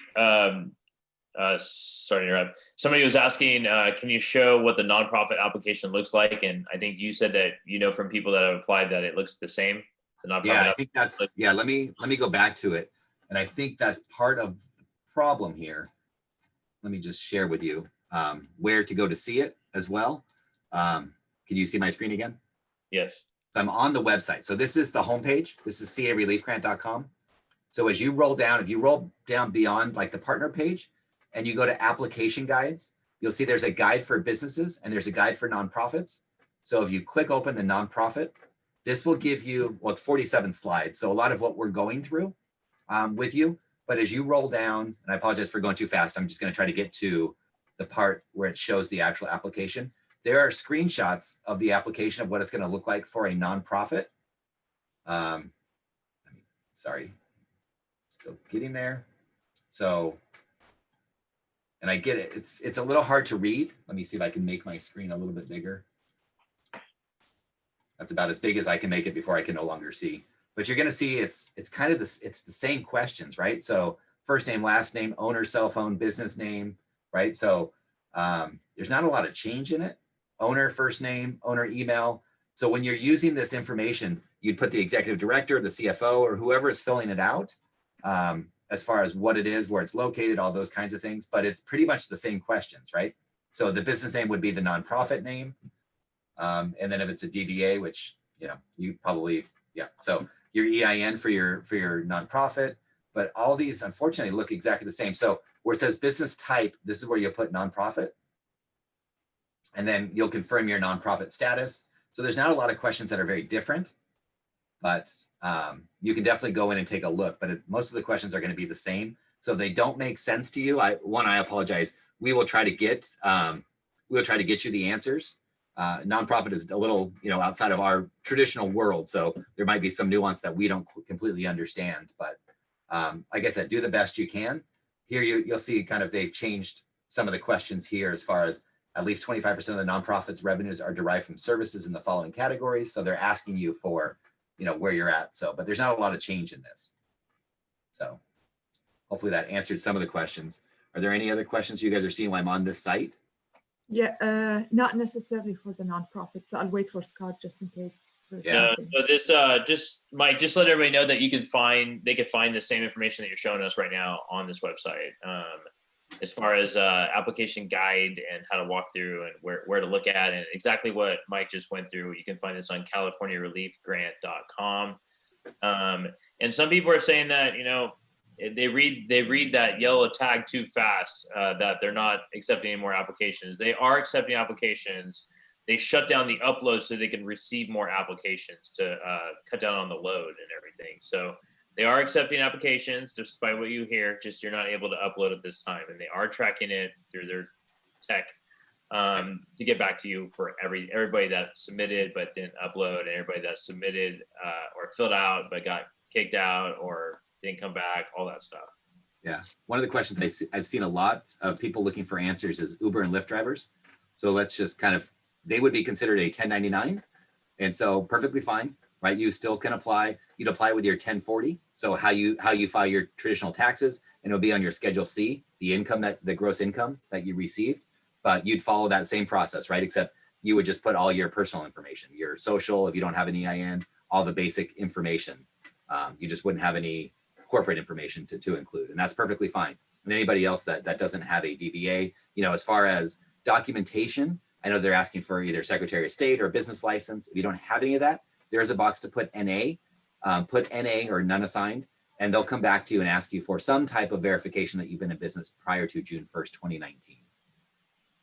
Sorry to interrupt. Somebody was asking, can you show what the nonprofit application looks like? And I think you said that, you know, from people that have applied that it looks the same. The nonprofit. Yeah, I think that's, yeah, let me go back to it. And I think that's part of the problem here. Let me just share with you where to go to see it as well. Can you see my screen again? Yes. So I'm on the website. So this is the homepage. This is careliefgrant.com. So as you roll down, if you roll down beyond like the partner page, and you go to application guides, you'll see there's a guide for businesses and there's a guide for nonprofits. So if you click open the nonprofit, this will give you, well, it's 47 slides. So a lot of what we're going through with you, but as you roll down, and I apologize for going too fast, I'm just gonna try to get to the part where it shows the actual application. There are screenshots of the application of what it's gonna look like for a nonprofit. Sorry, still getting there. So, and I get it. It's a little hard to read. Let me see if I can make my screen a little bit bigger. That's about as big as I can make it before I can no longer see. But you're going to see it's kind of this. It's the same questions, right? So first name, last name, owner, cell phone, business name, right? So there's not a lot of change in it. Owner, first name, owner, email. So when you're using this information, you'd put the executive director, the CFO, or whoever is filling it out. As far as what it is, where it's located, all those kinds of things, but it's pretty much the same questions, right? So the business name would be the nonprofit name. And then if it's a DBA, which, you know, you probably, yeah. So your EIN for your nonprofit, but all these unfortunately look exactly the same. So where it says business type, this is where you put nonprofit. And then you'll confirm your nonprofit status. So there's not a lot of questions that are very different, but you can definitely go in and take a look, but most of the questions are going to be the same. So if they don't make sense to you, I apologize. We will try to get you the answers. nonprofit is a little, outside of our traditional world. So there might be some nuance that we don't completely understand, but like I said, do the best you can. Here you'll see kind of they've changed some of the questions here as far as at least 25% of the nonprofit's revenues are derived from services in the following categories. So they're asking you for, where you're at. So, but there's not a lot of change in this. So hopefully that answered some of the questions. Are there any other questions you guys are seeing while I'm on this site? Yeah, not necessarily for the nonprofit. So I'll wait for Scott just in case. Yeah. So this Mike, just let everybody know that they can find the same information that you're showing us right now on this website. As far as application guide and how to walk through and where to look at, and exactly what Mike just went through. You can find this on californiareliefgrant.com. And some people are saying that, they read that yellow tag too fast, that they're not accepting any more applications. They are accepting applications. They shut down the upload so they can receive more applications to cut down on the load and everything. So they are accepting applications despite what you hear, just you're not able to upload at this time. And they are tracking it through their tech to get back to you for everybody that submitted but didn't upload, and everybody that submitted or filled out but got kicked out or didn't come back, all that stuff. Yeah. One of the questions I've seen a lot of people looking for answers is Uber and Lyft drivers. So let's just they would be considered a 1099. And so perfectly fine, right? You still can apply. You'd apply with your 1040. So how you file your traditional taxes, and it'll be on your Schedule C, the gross income that you received, but you'd follow that same process, right? Except you would just put all your personal information, your social, if you don't have an EIN, all the basic information. You just wouldn't have any corporate information to include, and that's perfectly fine. And anybody else that doesn't have a DBA, as far as documentation, I know they're asking for either Secretary of State or a business license. If you don't have any of that, there's a box to put NA or none assigned, and they'll come back to you and ask you for some type of verification that you've been in business prior to June 1st, 2019.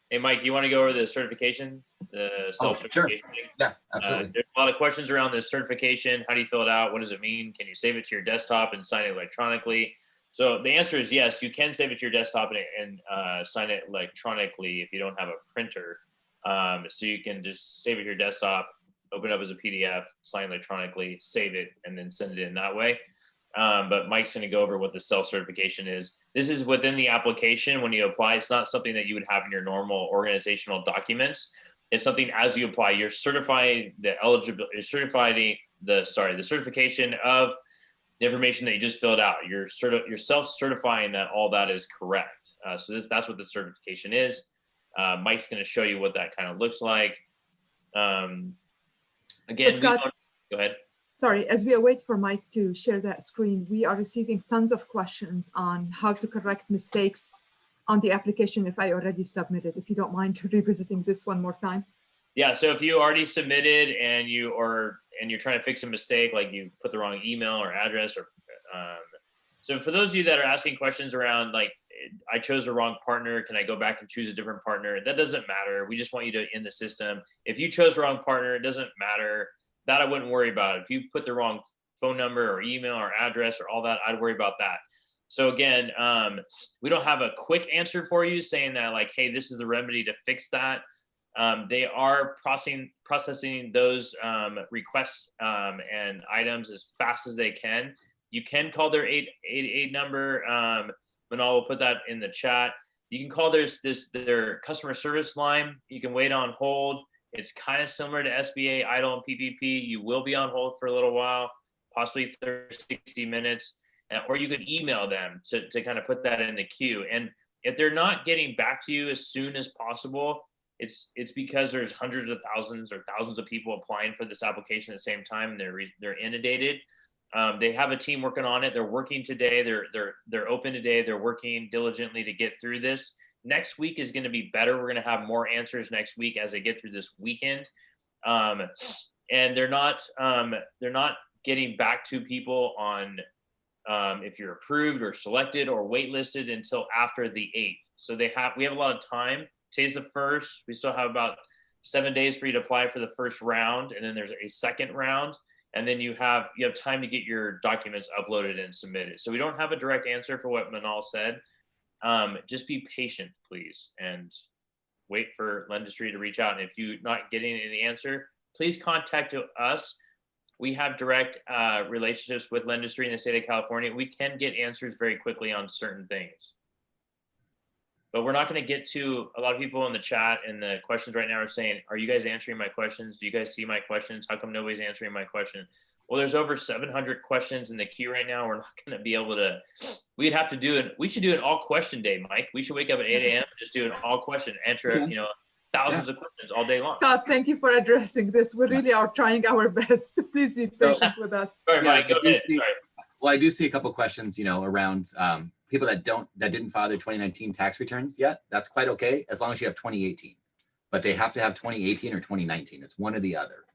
Hey, Mike, you want to go over the certification, the self-certification? Sure. Yeah, absolutely. There's a lot of questions around this certification. How do you fill it out? What does it mean? Can you save it to your desktop and sign it electronically? So the answer is yes, you can save it to your desktop and sign it electronically if you don't have a printer. So you can just save it to your desktop, open it up as a PDF, sign electronically, save it, and then send it in that way. But Mike's going to go over what the self-certification is. This is within the application when you apply. It's not something that you would have in your normal organizational documents. It's something as you apply, you're certifying the certification of the information that you just filled out. You're self-certifying that all that is correct. So that's what the certification is. Mike's going to show you what that kind of looks like. Again, Scott, go ahead. Sorry, as we await for Mike to share that screen, we are receiving tons of questions on how to correct mistakes on the application if I already submitted. If you don't mind revisiting this one more time. Yeah, so if you already submitted and you're trying to fix a mistake, like you put the wrong email or address, or so for those of you that are asking questions around like, I chose the wrong partner, can I go back and choose a different partner? That doesn't matter. We just want you to in the system. If you chose the wrong partner, it doesn't matter. That I wouldn't worry about. If you put the wrong phone number or email or address or all that, I'd worry about that. So again, we don't have a quick answer for you saying that like, hey, this is the remedy to fix that. They are processing those requests and items as fast as they can. You can call their 888 number. Manal will put that in the chat. You can call their customer service line. You can wait on hold. It's kind of similar to SBA, EIDL, and PPP. You will be on hold for a little while, possibly 30, 60 minutes, or you could email them to kind of put that in the queue. And if they're not getting back to you as soon as possible, it's because there's hundreds of thousands or thousands of people applying for this application at the same time, and they're inundated. They have a team working on it. They're working today. They're open today. They're working diligently to get through this. Next week is going to be better. We're going to have more answers next week as they get through this weekend. And they're not getting back to people on if you're approved or selected or waitlisted until after the 8th. So we have a lot of time. Today's the 1st. We still have about 7 days for you to apply for the first round, and then there's a second round, and then you have time to get your documents uploaded and submitted. So we don't have a direct answer for what Manal said. Just be patient, please, and wait for Lendistry to reach out. And if you're not getting any answer, please contact us. We have direct relationships with Lendistry in the state of California. We can get answers very quickly on certain things. But we're not going to get to a lot of people in the chat, and the questions right now are saying, are you guys answering my questions? Do you guys see my questions? How come nobody's answering my question? Well, there's over 700 questions in the queue right now. We're not going to be able to, we'd have to do it. We should do an all question day, Mike. We should wake up at 8 a.m. and just do an all question, answer, you know, thousands of questions all day long. Scott, thank you for addressing this. We really are trying our best. Please be patient with us. Sorry, Mike, go ahead. Sorry. Well, I do see a couple of questions, you know, around people that didn't file their 2019 tax returns yet. That's quite okay, as long as you have 2018. But they have to have 2018 or 2019. It's one or the other.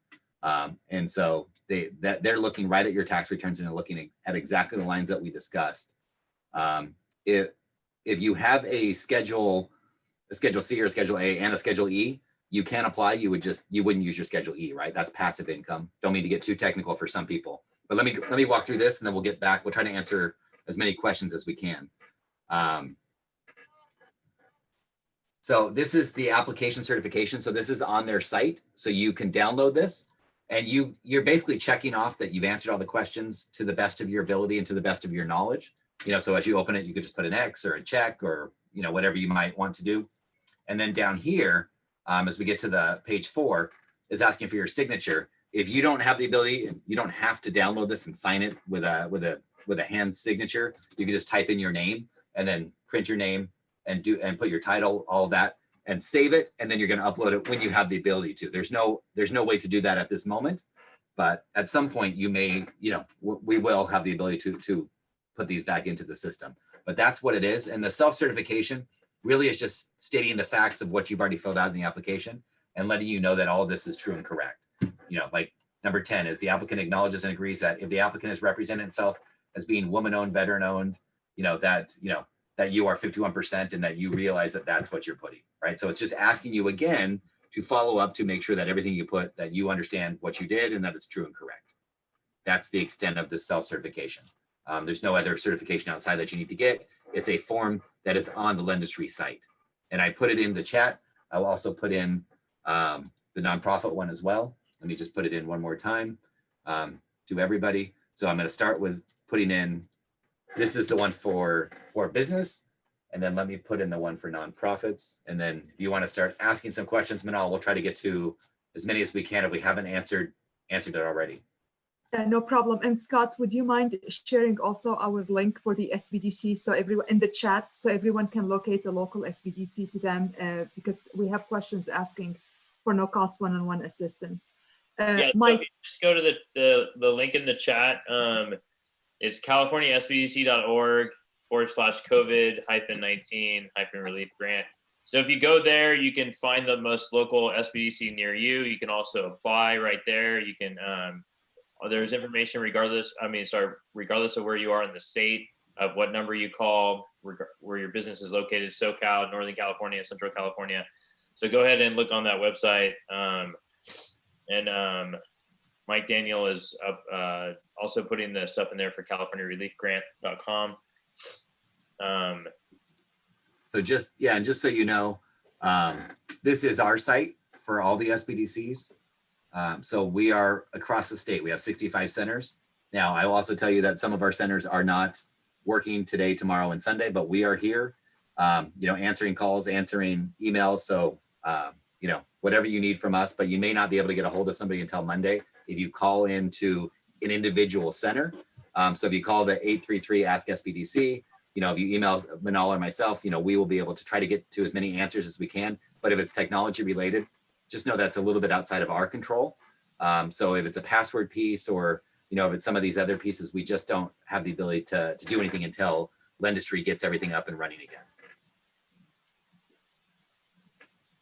And so they're looking right at your tax returns and they're looking at exactly the lines that we discussed. If you have a Schedule C or a Schedule A and a Schedule E, you can apply. You wouldn't use your Schedule E, right? That's passive income. Don't mean to get too technical for some people, but let me walk through this and then we'll get back. We'll try to answer as many questions as we can. So this is the application certification. So this is on their site. So you can download this and you're basically checking off that you've answered all the questions to the best of your ability and to the best of your knowledge. You know, so as you open it, you could just put an X or a check or, you know, whatever you might want to do. And then down here, as we get to the page 4, it's asking for your signature. If you don't have the ability, you don't have to download this and sign it with a hand signature. You can just type in your name and then print your name and put your title, all of that, and save it. And then you're going to upload it when you have the ability to. There's no way to do that at this moment, but at some point you may, you know, we will have the ability to put these back into the system. But that's what it is. And the self-certification really is just stating the facts of what you've already filled out in the application and letting you know that all of this is true and correct. You know, like number 10 is the applicant acknowledges and agrees that if the applicant has represented itself as being woman-owned, veteran-owned, you know, that you are 51% and that you realize that that's what you're putting, right? So it's just asking you again to follow up to make sure that everything you put, that you understand what you did and that it's true and correct. That's the extent of the self-certification. There's no other certification outside that you need to get. It's a form that is on the Lendistry site. And I put it in the chat. I'll also put in the nonprofit one as well. Let me just put it in one more time to everybody. So I'm going to start with putting in, this is the one for business. And then let me put in the one for nonprofits. And then if you want to start asking some questions, Manal, we'll try to get to as many as we can if we haven't answered it already. No problem. And Scott, would you mind sharing also our link for the SBDC so everyone in the chat, so everyone can locate the local SBDC to them, because we have questions asking for no cost one-on-one assistance. Yeah, so if you just go to the link in the chat. It's californiasbdc.org/COVID-19-relief grant. So if you go there, you can find the most local SBDC near you. You can also apply right there. You can, there's information regardless of where you are in the state, of what number you call, where your business is located, SoCal, Northern California, Central California. So go ahead and look on that website. Mike Daniel is also putting the stuff in there for CaliforniaReliefGrant.com. So just so you know, this is our site for all the SBDCs. So we are across the state. We have 65 centers. Now, I will also tell you that some of our centers are not working today, tomorrow, and Sunday, but we are here, you know, answering calls, answering emails. So, you know, whatever you need from us, but you may not be able to get a hold of somebody until Monday if you call into an individual center. So if you call the 833-ASK-SBDC, you know, if you email Manal or myself, you know, we will be able to try to get to as many answers as we can. But if it's technology related, just know that's a little bit outside of our control. So if it's a password piece or, you know, if it's some of these other pieces, we just don't have the ability to do anything until Lendistry gets everything up and running again.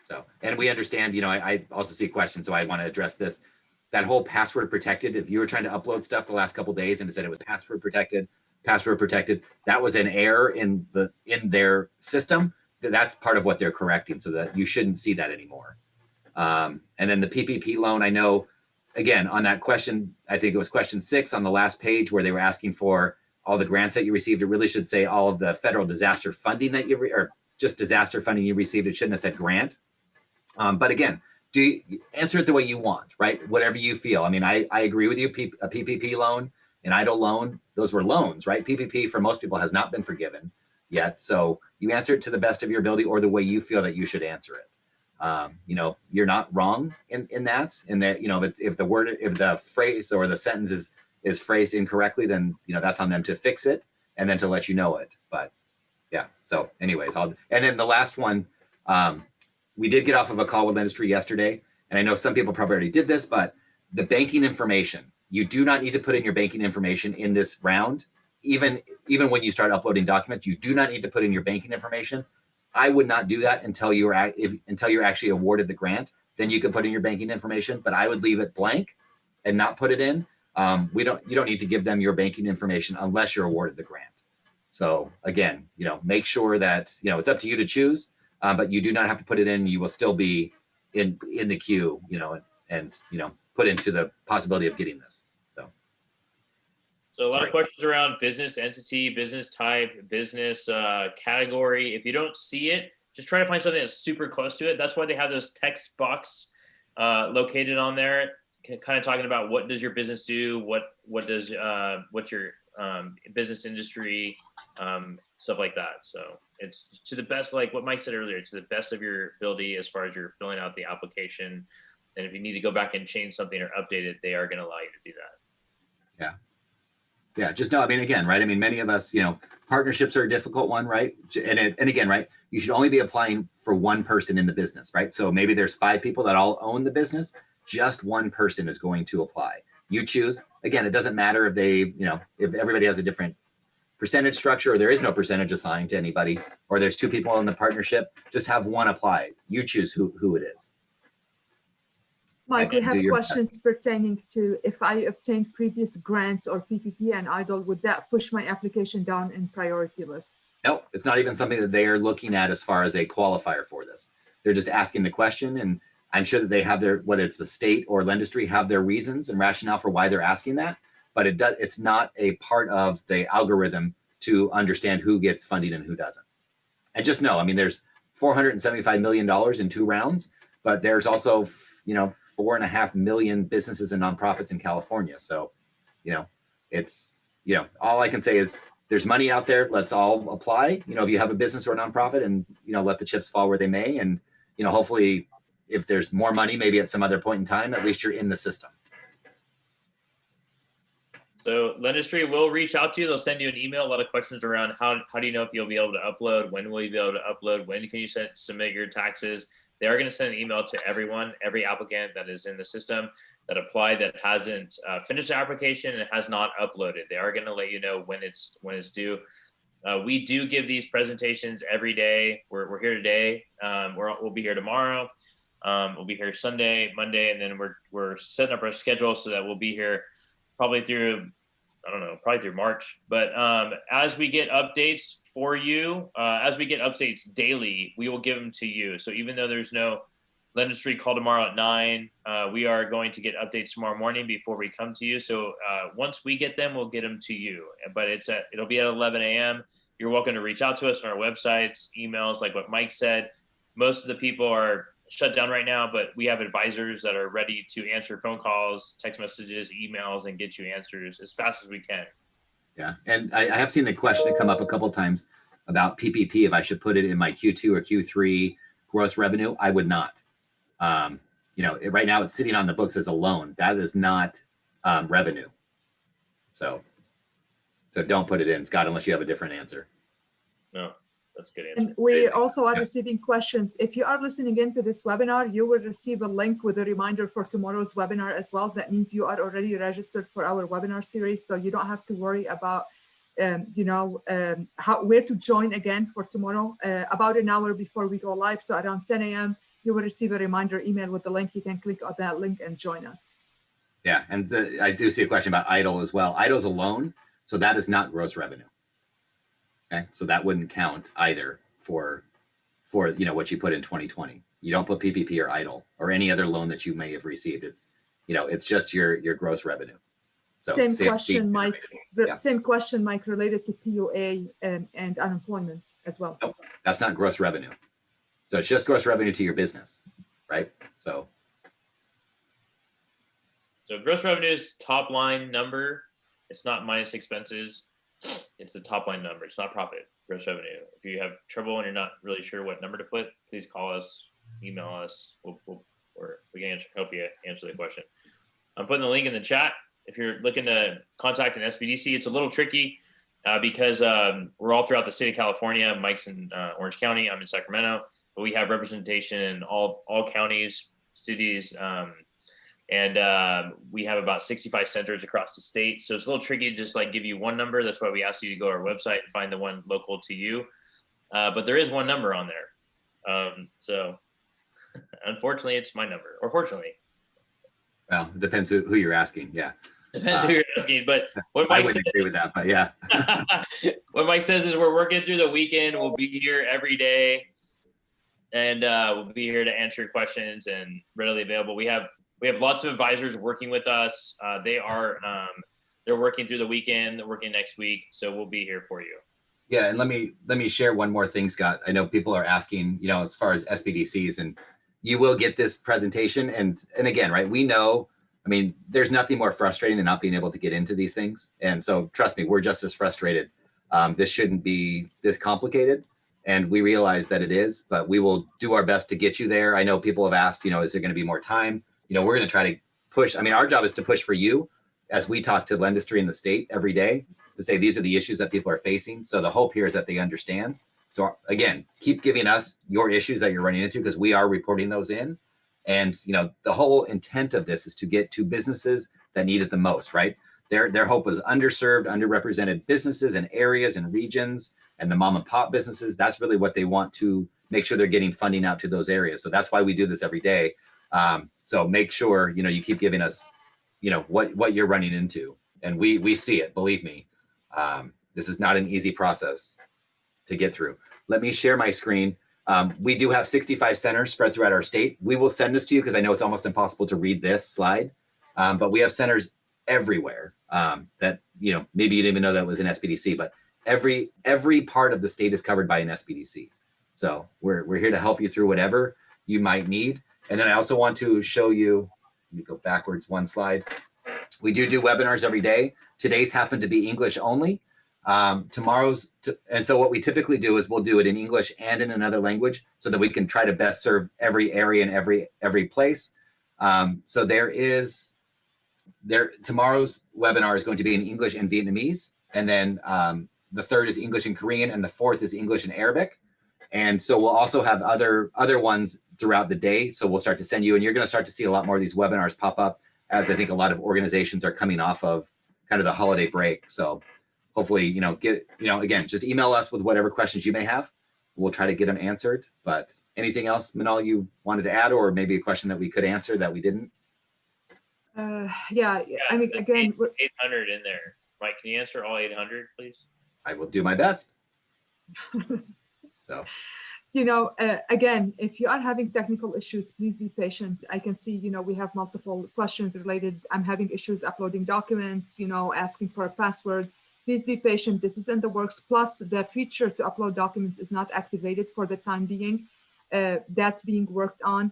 So, and we understand, you know, I also see questions, so I want to address this. That whole password protected, if you were trying to upload stuff the last couple of days and it said it was password protected, that was an error in their system. That's part of what they're correcting, so that you shouldn't see that anymore. And then the PPP loan, I know, again, on that question, I think it was question 6 on the last page where they were asking for all the grants that you received. It really should say all of the federal disaster funding that or just disaster funding you received. It shouldn't have said grant. But again, answer it the way you want, right? Whatever you feel. I mean, I agree with you. A PPP loan, an EIDL loan, those were loans, right? PPP for most people has not been forgiven yet. So you answer it to the best of your ability or the way you feel that you should answer it. You know, you're not wrong in that, you know, if the phrase or the sentence is phrased incorrectly, then, you know, that's on them to fix it and then to let you know it. But yeah, so anyways, and then the last one, we did get off of a call with industry yesterday, and I know some people probably already did this, but the banking information, you do not need to put in your banking information in this round. Even when you start uploading documents, you do not need to put in your banking information. I would not do that until you're actually awarded the grant. Then you can put in your banking information, but I would leave it blank and not put it in. You don't need to give them your banking information unless you're awarded the grant. So again, you know, make sure that, you know, it's up to you to choose, but you do not have to put it in. You will still be in the queue, you know, and you know, put into the possibility of getting this. So a lot of questions around business entity, business type, business category. If you don't see it, just try to find something that's super close to it. That's why they have those text box located on there, kind of talking about what does your business do, what's your business industry, stuff like that. So it's to the best, like what Mike said earlier, to the best of your ability as far as you're filling out the application. And if you need to go back and change something or update it, they are going to allow you to do that. Yeah. Yeah, just know, I mean, again, right? I mean, many of us, you know, partnerships are a difficult one, right? And again, right, you should only be applying for one person in the business, right? So maybe there's 5 people that all own the business. Just one person is going to apply. You choose. Again, it doesn't matter if they, you know, if everybody has a different percentage structure or there is no percentage assigned to anybody, or there's 2 people in the partnership, just have one apply. You choose who it is. Mike, we have questions pertaining to if I obtained previous grants or PPP and EIDL, would that push my application down in priority list? No, it's not even something that they are looking at as far as a qualifier for this. They're just asking the question, and I'm sure that they have their, whether it's the state or Lendistry, have their reasons and rationale for why they're asking that, but it's not a part of the algorithm to understand who gets funding and who doesn't. And just know, I mean, there's $475 million in 2 rounds, but there's also, you know, 4.5 million businesses and nonprofits in California. So, you know, it's, you know, all I can say is there's money out there. Let's all apply. You know, if you have a business or a nonprofit, and, you know, let the chips fall where they may. And, you know, hopefully if there's more money, maybe at some other point in time, at least you're in the system. So Lendistry will reach out to you. They'll send you an email. A lot of questions around how do you know if you'll be able to upload? When will you be able to upload? When can you submit your taxes? They are going to send an email to everyone, every applicant that is in the system that applied that hasn't finished the application and has not uploaded. They are going to let you know when it's due. We do give these presentations every day. We're here today. We'll be here tomorrow. We'll be here Sunday, Monday, and then we're setting up our schedule so that we'll be here probably through, I don't know, probably through March. But as we get updates for you, as we get updates daily, we will give them to you. So even though there's no Lendistry call tomorrow at 9, we are going to get updates tomorrow morning before we come to you. So once we get them, we'll get them to you. But it'll be at 11 a.m. You're welcome to reach out to us on our websites, emails, like what Mike said. Most of the people are shut down right now, but we have advisors that are ready to answer phone calls, text messages, emails, and get you answers as fast as we can. Yeah, and I have seen the question come up a couple of times about PPP, if I should put it in my Q2 or Q3 gross revenue. I would not. You know, right now it's sitting on the books as a loan. That is not revenue. So don't put it in, Scott, unless you have a different answer. No. That's a good answer. And we also are receiving questions. If you are listening into this webinar, you will receive a link with a reminder for tomorrow's webinar as well. That means you are already registered for our webinar series, so you don't have to worry about, where to join again for tomorrow. About an hour before we go live, so around 10 a.m., you will receive a reminder email with the link. You can click on that link and join us. Yeah, and I do see a question about EIDL as well. EIDL is a loan, so that is not gross revenue. Okay, so that wouldn't count either for you know what you put in 2020. You don't put PPP or EIDL or any other loan that you may have received. It's, you know, it's just your gross revenue. So same question, Mike. Yeah. Same question, Mike, related to POA and unemployment as well. Nope, that's not gross revenue. So it's just gross revenue to your business, right? So gross revenue is top line number. It's not minus expenses. It's the top line number. It's not profit, gross revenue. If you have trouble and you're not really sure what number to put, please call us, email us. Or we can help you answer the question. I'm putting the link in the chat. If you're looking to contact an SBDC, it's a little tricky because we're all throughout the state of California. Mike's in Orange County. I'm in Sacramento. But we have representation in all counties, cities, and we have about 65 centers across the state. So it's a little tricky to just like give you one number. That's why we asked you to go to our website and find the one local to you. But there is one number on there. So unfortunately, it's my number, or fortunately. well, it depends who you're asking. Yeah. Depends who you're asking. But what I Mike wouldn't said, agree with that, but yeah. what Mike says is we're working through the weekend. We'll be here every day. And we'll be here to answer your questions and readily available. We have lots of advisors working with us. They're working through the weekend, they're working next week. So we'll be here for you. Yeah, and let me share one more thing, Scott. I know people are asking, as far as SBDCs, and you will get this presentation. And again, right, we know, I mean, there's nothing more frustrating than not being able to get into these things. And so trust me, we're just as frustrated. This shouldn't be this complicated. And we realize that it is, but we will do our best to get you there. I know people have asked, is there going to be more time? We're going to try to push. I mean, our job is to push for you as we talk to the industry in the state every day to say, these are the issues that people are facing. So the hope here is that they understand. So again, keep giving us your issues that you're running into, because we are reporting those in. And, the whole intent of this is to get to businesses that need it the most, right? Their hope was underserved, underrepresented businesses and areas and regions, and the mom and pop businesses. That's really what they want to make sure they're getting funding out to those areas. So that's why we do this every day. So make sure, you keep giving us, what you're running into, and we see it, believe me. This is not an easy process to get through. Let me share my screen. We do have 65 centers spread throughout our state. We will send this to you because I know it's almost impossible to read this slide, but we have centers everywhere that, maybe you didn't even know that was an SBDC, but every part of the state is covered by an SBDC. So we're here to help you through whatever you might need. And then I also want to show you, let me go backwards one slide. We do webinars every day. Today's happen to be English only. And so what we typically do is we'll do it in English and in another language so that we can try to best serve every area and every place. So tomorrow's webinar is going to be in English and Vietnamese. And then the third is English and Korean, and the fourth is English and Arabic. And so we'll also have other ones throughout the day. So we'll start to send you, and you're going to start to see a lot more of these webinars pop up as I think a lot of organizations are coming off of kind of the holiday break. So hopefully, again, just email us with whatever questions you may have. We'll try to get them answered. But anything else, Manal, you wanted to add, or maybe a question that we could answer that we didn't? Yeah, I mean, again, 800 in there. Mike, can you answer all 800, please? I will do my best. So, again, if you are having technical issues, please be patient. I can see, we have multiple questions related. I'm having issues uploading documents, asking for a password. Please be patient. This is in the works. Plus, the feature to upload documents is not activated for the time being. That's being worked on.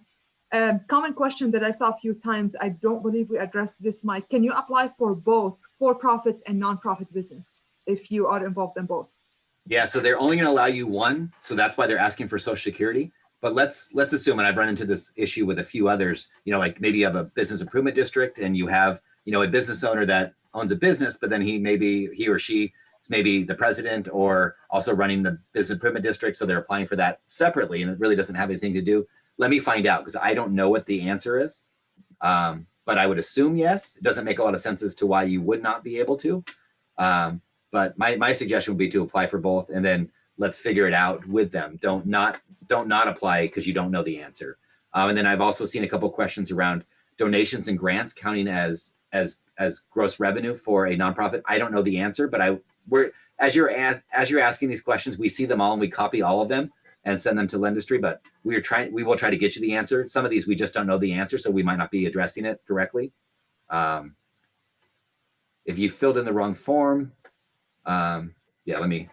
Common question that I saw a few times, I don't believe we addressed this, Mike. Can you apply for both for-profit and non-profit business if you are involved in both? Yeah, so they're only going to allow you one. So that's why they're asking for Social Security. But let's assume, and I've run into this issue with a few others, like maybe you have a business improvement district and you have, a business owner that owns a business, but then he or she is maybe the president or also running the business improvement district. So they're applying for that separately, and it really doesn't have anything to do. Let me find out, because I don't know what the answer is. But I would assume yes. It doesn't make a lot of sense as to why you would not be able to. But my suggestion would be to apply for both, and then let's figure it out with them. Don't not apply because you don't know the answer. And then I've also seen a couple of questions around donations and grants counting as gross revenue for a nonprofit. I don't know the answer, but as you're asking these questions, we see them all and we copy all of them and send them to Lendistry. But we will try to get you the answer. Some of these we just don't know the answer, so we might not be addressing it directly. If you filled in the wrong form, let me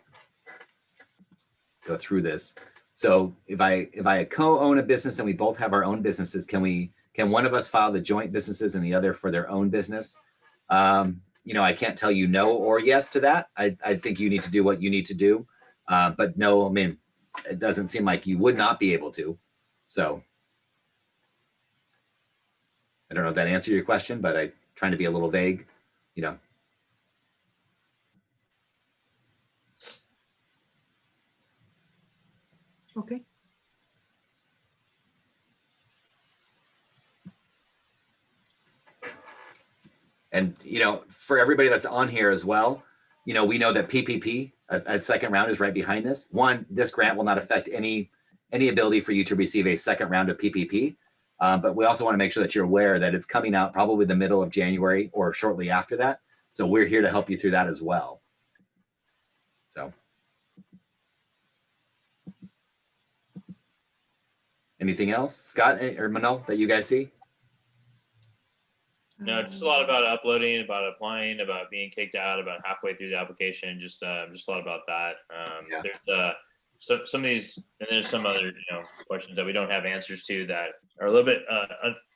go through this. So if I co-own a business and we both have our own businesses, can one of us file the joint businesses and the other for their own business? You know, I can't tell you no or yes to that. I think you need to do what you need to do. But no, I mean, it doesn't seem like you would not be able to. So I don't know if that answered your question, but I'm trying to be a little vague, you know. Okay. And, you know, for everybody that's on here as well, you know, we know that PPP, a second round, is right behind this. One, this grant will not affect any ability for you to receive a second round of PPP. But we also want to make sure that you're aware that it's coming out probably the middle of January or shortly after that. So we're here to help you through that as well. So. Anything else, Scott or Manal, that you guys see? No, just a lot about uploading, about applying, about being kicked out, about halfway through the application. Just a lot about that. Yeah. There's some of these, and there's some other questions that we don't have answers to that are a little bit.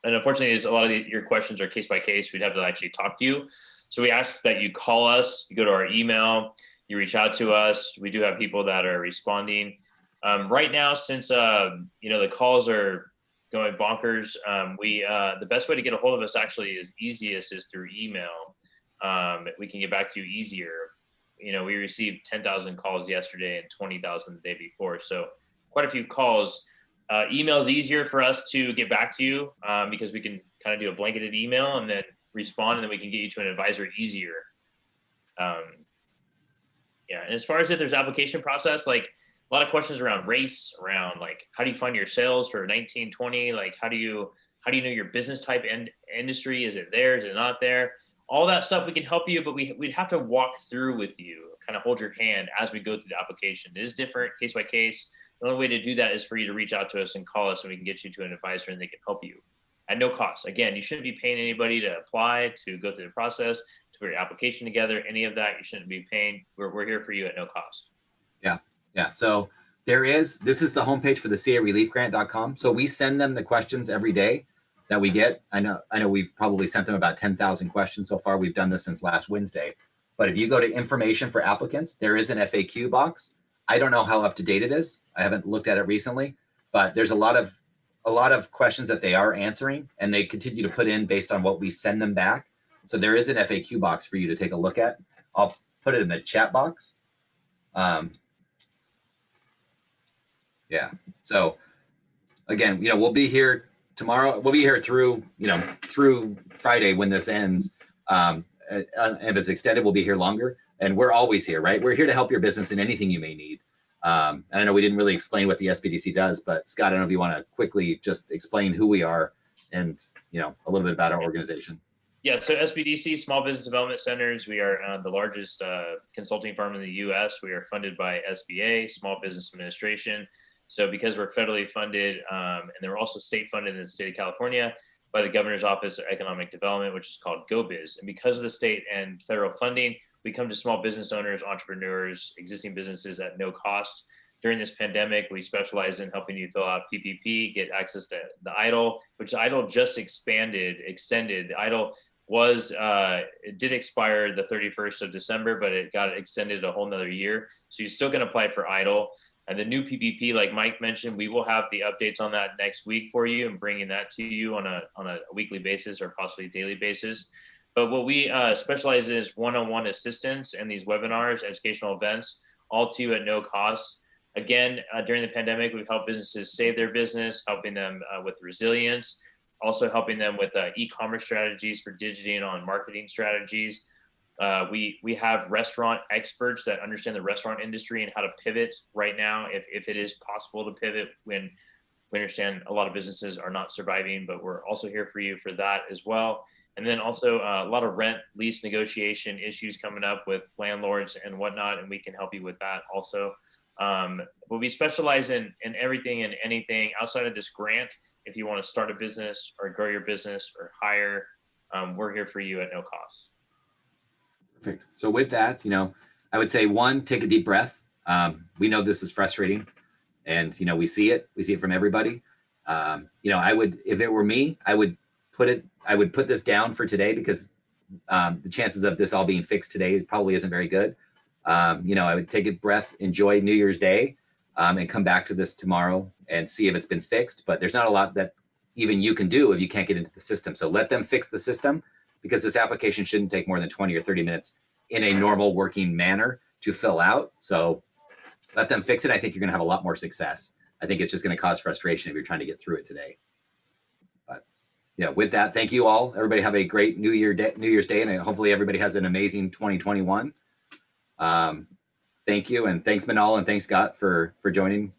And unfortunately, a lot of your questions are case by case. We'd have to actually talk to you. So we ask that you call us, you go to our email, you reach out to us. We do have people that are responding. Right now, since the calls are going bonkers, the best way to get a hold of us actually is easiest is through email. We can get back to you easier. You know, we received 10,000 calls yesterday and 20,000 the day before, so quite a few calls. Email is easier for us to get back to you because we can kind of do a blanketed email and then respond, and then we can get you to an advisor easier. Yeah, and as far as if there's application process, like, a lot of questions around race, around like, how do you find your sales for 1920? Like, how do you know your business type and industry? Is it there? Is it not there? All that stuff, we can help you, but we'd have to walk through with you, kind of hold your hand as we go through the application. It is different case by case. The only way to do that is for you to reach out to us and call us, and we can get you to an advisor and they can help you at no cost. Again, you shouldn't be paying anybody to apply, to go through the process, to put your application together, any of that. You shouldn't be paying. We're here for you at no cost. Yeah. So this is the homepage for the CAReliefgrant.com. So we send them the questions every day that we get. I know we've probably sent them about 10,000 questions so far. We've done this since last Wednesday. But if you go to information for applicants, there is an FAQ box. I don't know how up to date it is. I haven't looked at it recently, but there's a lot of questions that they are answering, and they continue to put in based on what we send them back. So there is an FAQ box for you to take a look at. I'll put it in the chat box. Yeah. So again, we'll be here tomorrow. We'll be here through Friday when this ends. If it's extended, we'll be here longer. And we're always here, right? We're here to help your business in anything you may need. And I know we didn't really explain what the SBDC does, but Scott, I don't know if you want to quickly just explain who we are and, a little bit about our organization. Yeah, so SBDC, Small Business Development Centers, we are the largest consulting firm in the U.S. We are funded by SBA, Small Business Administration. So because we're federally funded, and they're also state funded in the state of California by the Governor's Office of Economic Development, which is called GoBiz. And because of the state and federal funding, we come to small business owners, entrepreneurs, existing businesses at no cost. During this pandemic, we specialize in helping you fill out PPP, get access to the EIDL, which EIDL just extended. The EIDL it did expire the 31st of December, but it got extended a whole nother year. So you still can apply for EIDL. And the new PPP, like Mike mentioned, we will have the updates on that next week for you and bringing that to you on a weekly basis or possibly daily basis. But what we specialize in is one-on-one assistance and these webinars, educational events, all to you at no cost. Again, during the pandemic, we've helped businesses save their business, helping them with resilience, also helping them with e-commerce strategies for digital and marketing strategies. We have restaurant experts that understand the restaurant industry and how to pivot right now, if it is possible to pivot when we understand a lot of businesses are not surviving, but we're also here for you for that as well. And then also a lot of rent lease negotiation issues coming up with landlords and whatnot, and we can help you with that also. But we specialize in everything and anything outside of this grant. If you want to start a business or grow your business or hire, we're here for you at no cost. Perfect. So with that, I would say, one, take a deep breath. We know this is frustrating. And, you know, we see it from everybody. You know, if it were me, I would put this down for today, because the chances of this all being fixed today probably isn't very good. You know, I would take a breath, enjoy New Year's Day, and come back to this tomorrow and see if it's been fixed. But there's not a lot that even you can do if you can't get into the system. So let them fix the system, because this application shouldn't take more than 20 or 30 minutes in a normal working manner to fill out. So let them fix it. I think you're going to have a lot more success. I think it's just going to cause frustration if you're trying to get through it today. But yeah, with that, thank you all. Everybody have a great New Year's Day, and hopefully everybody has an amazing 2021. Thank you, and thanks Manal, and thanks Scott for joining.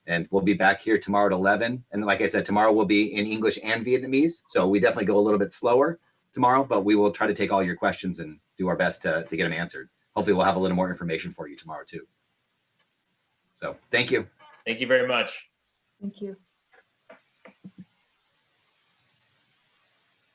And we'll be back here tomorrow at 11. And like I said, tomorrow will be in English and Vietnamese. So we definitely go a little bit slower tomorrow, but we will try to take all your questions and do our best to get them answered. Hopefully we'll have a little more information for you tomorrow too. So thank you. Thank you very much. Thank you.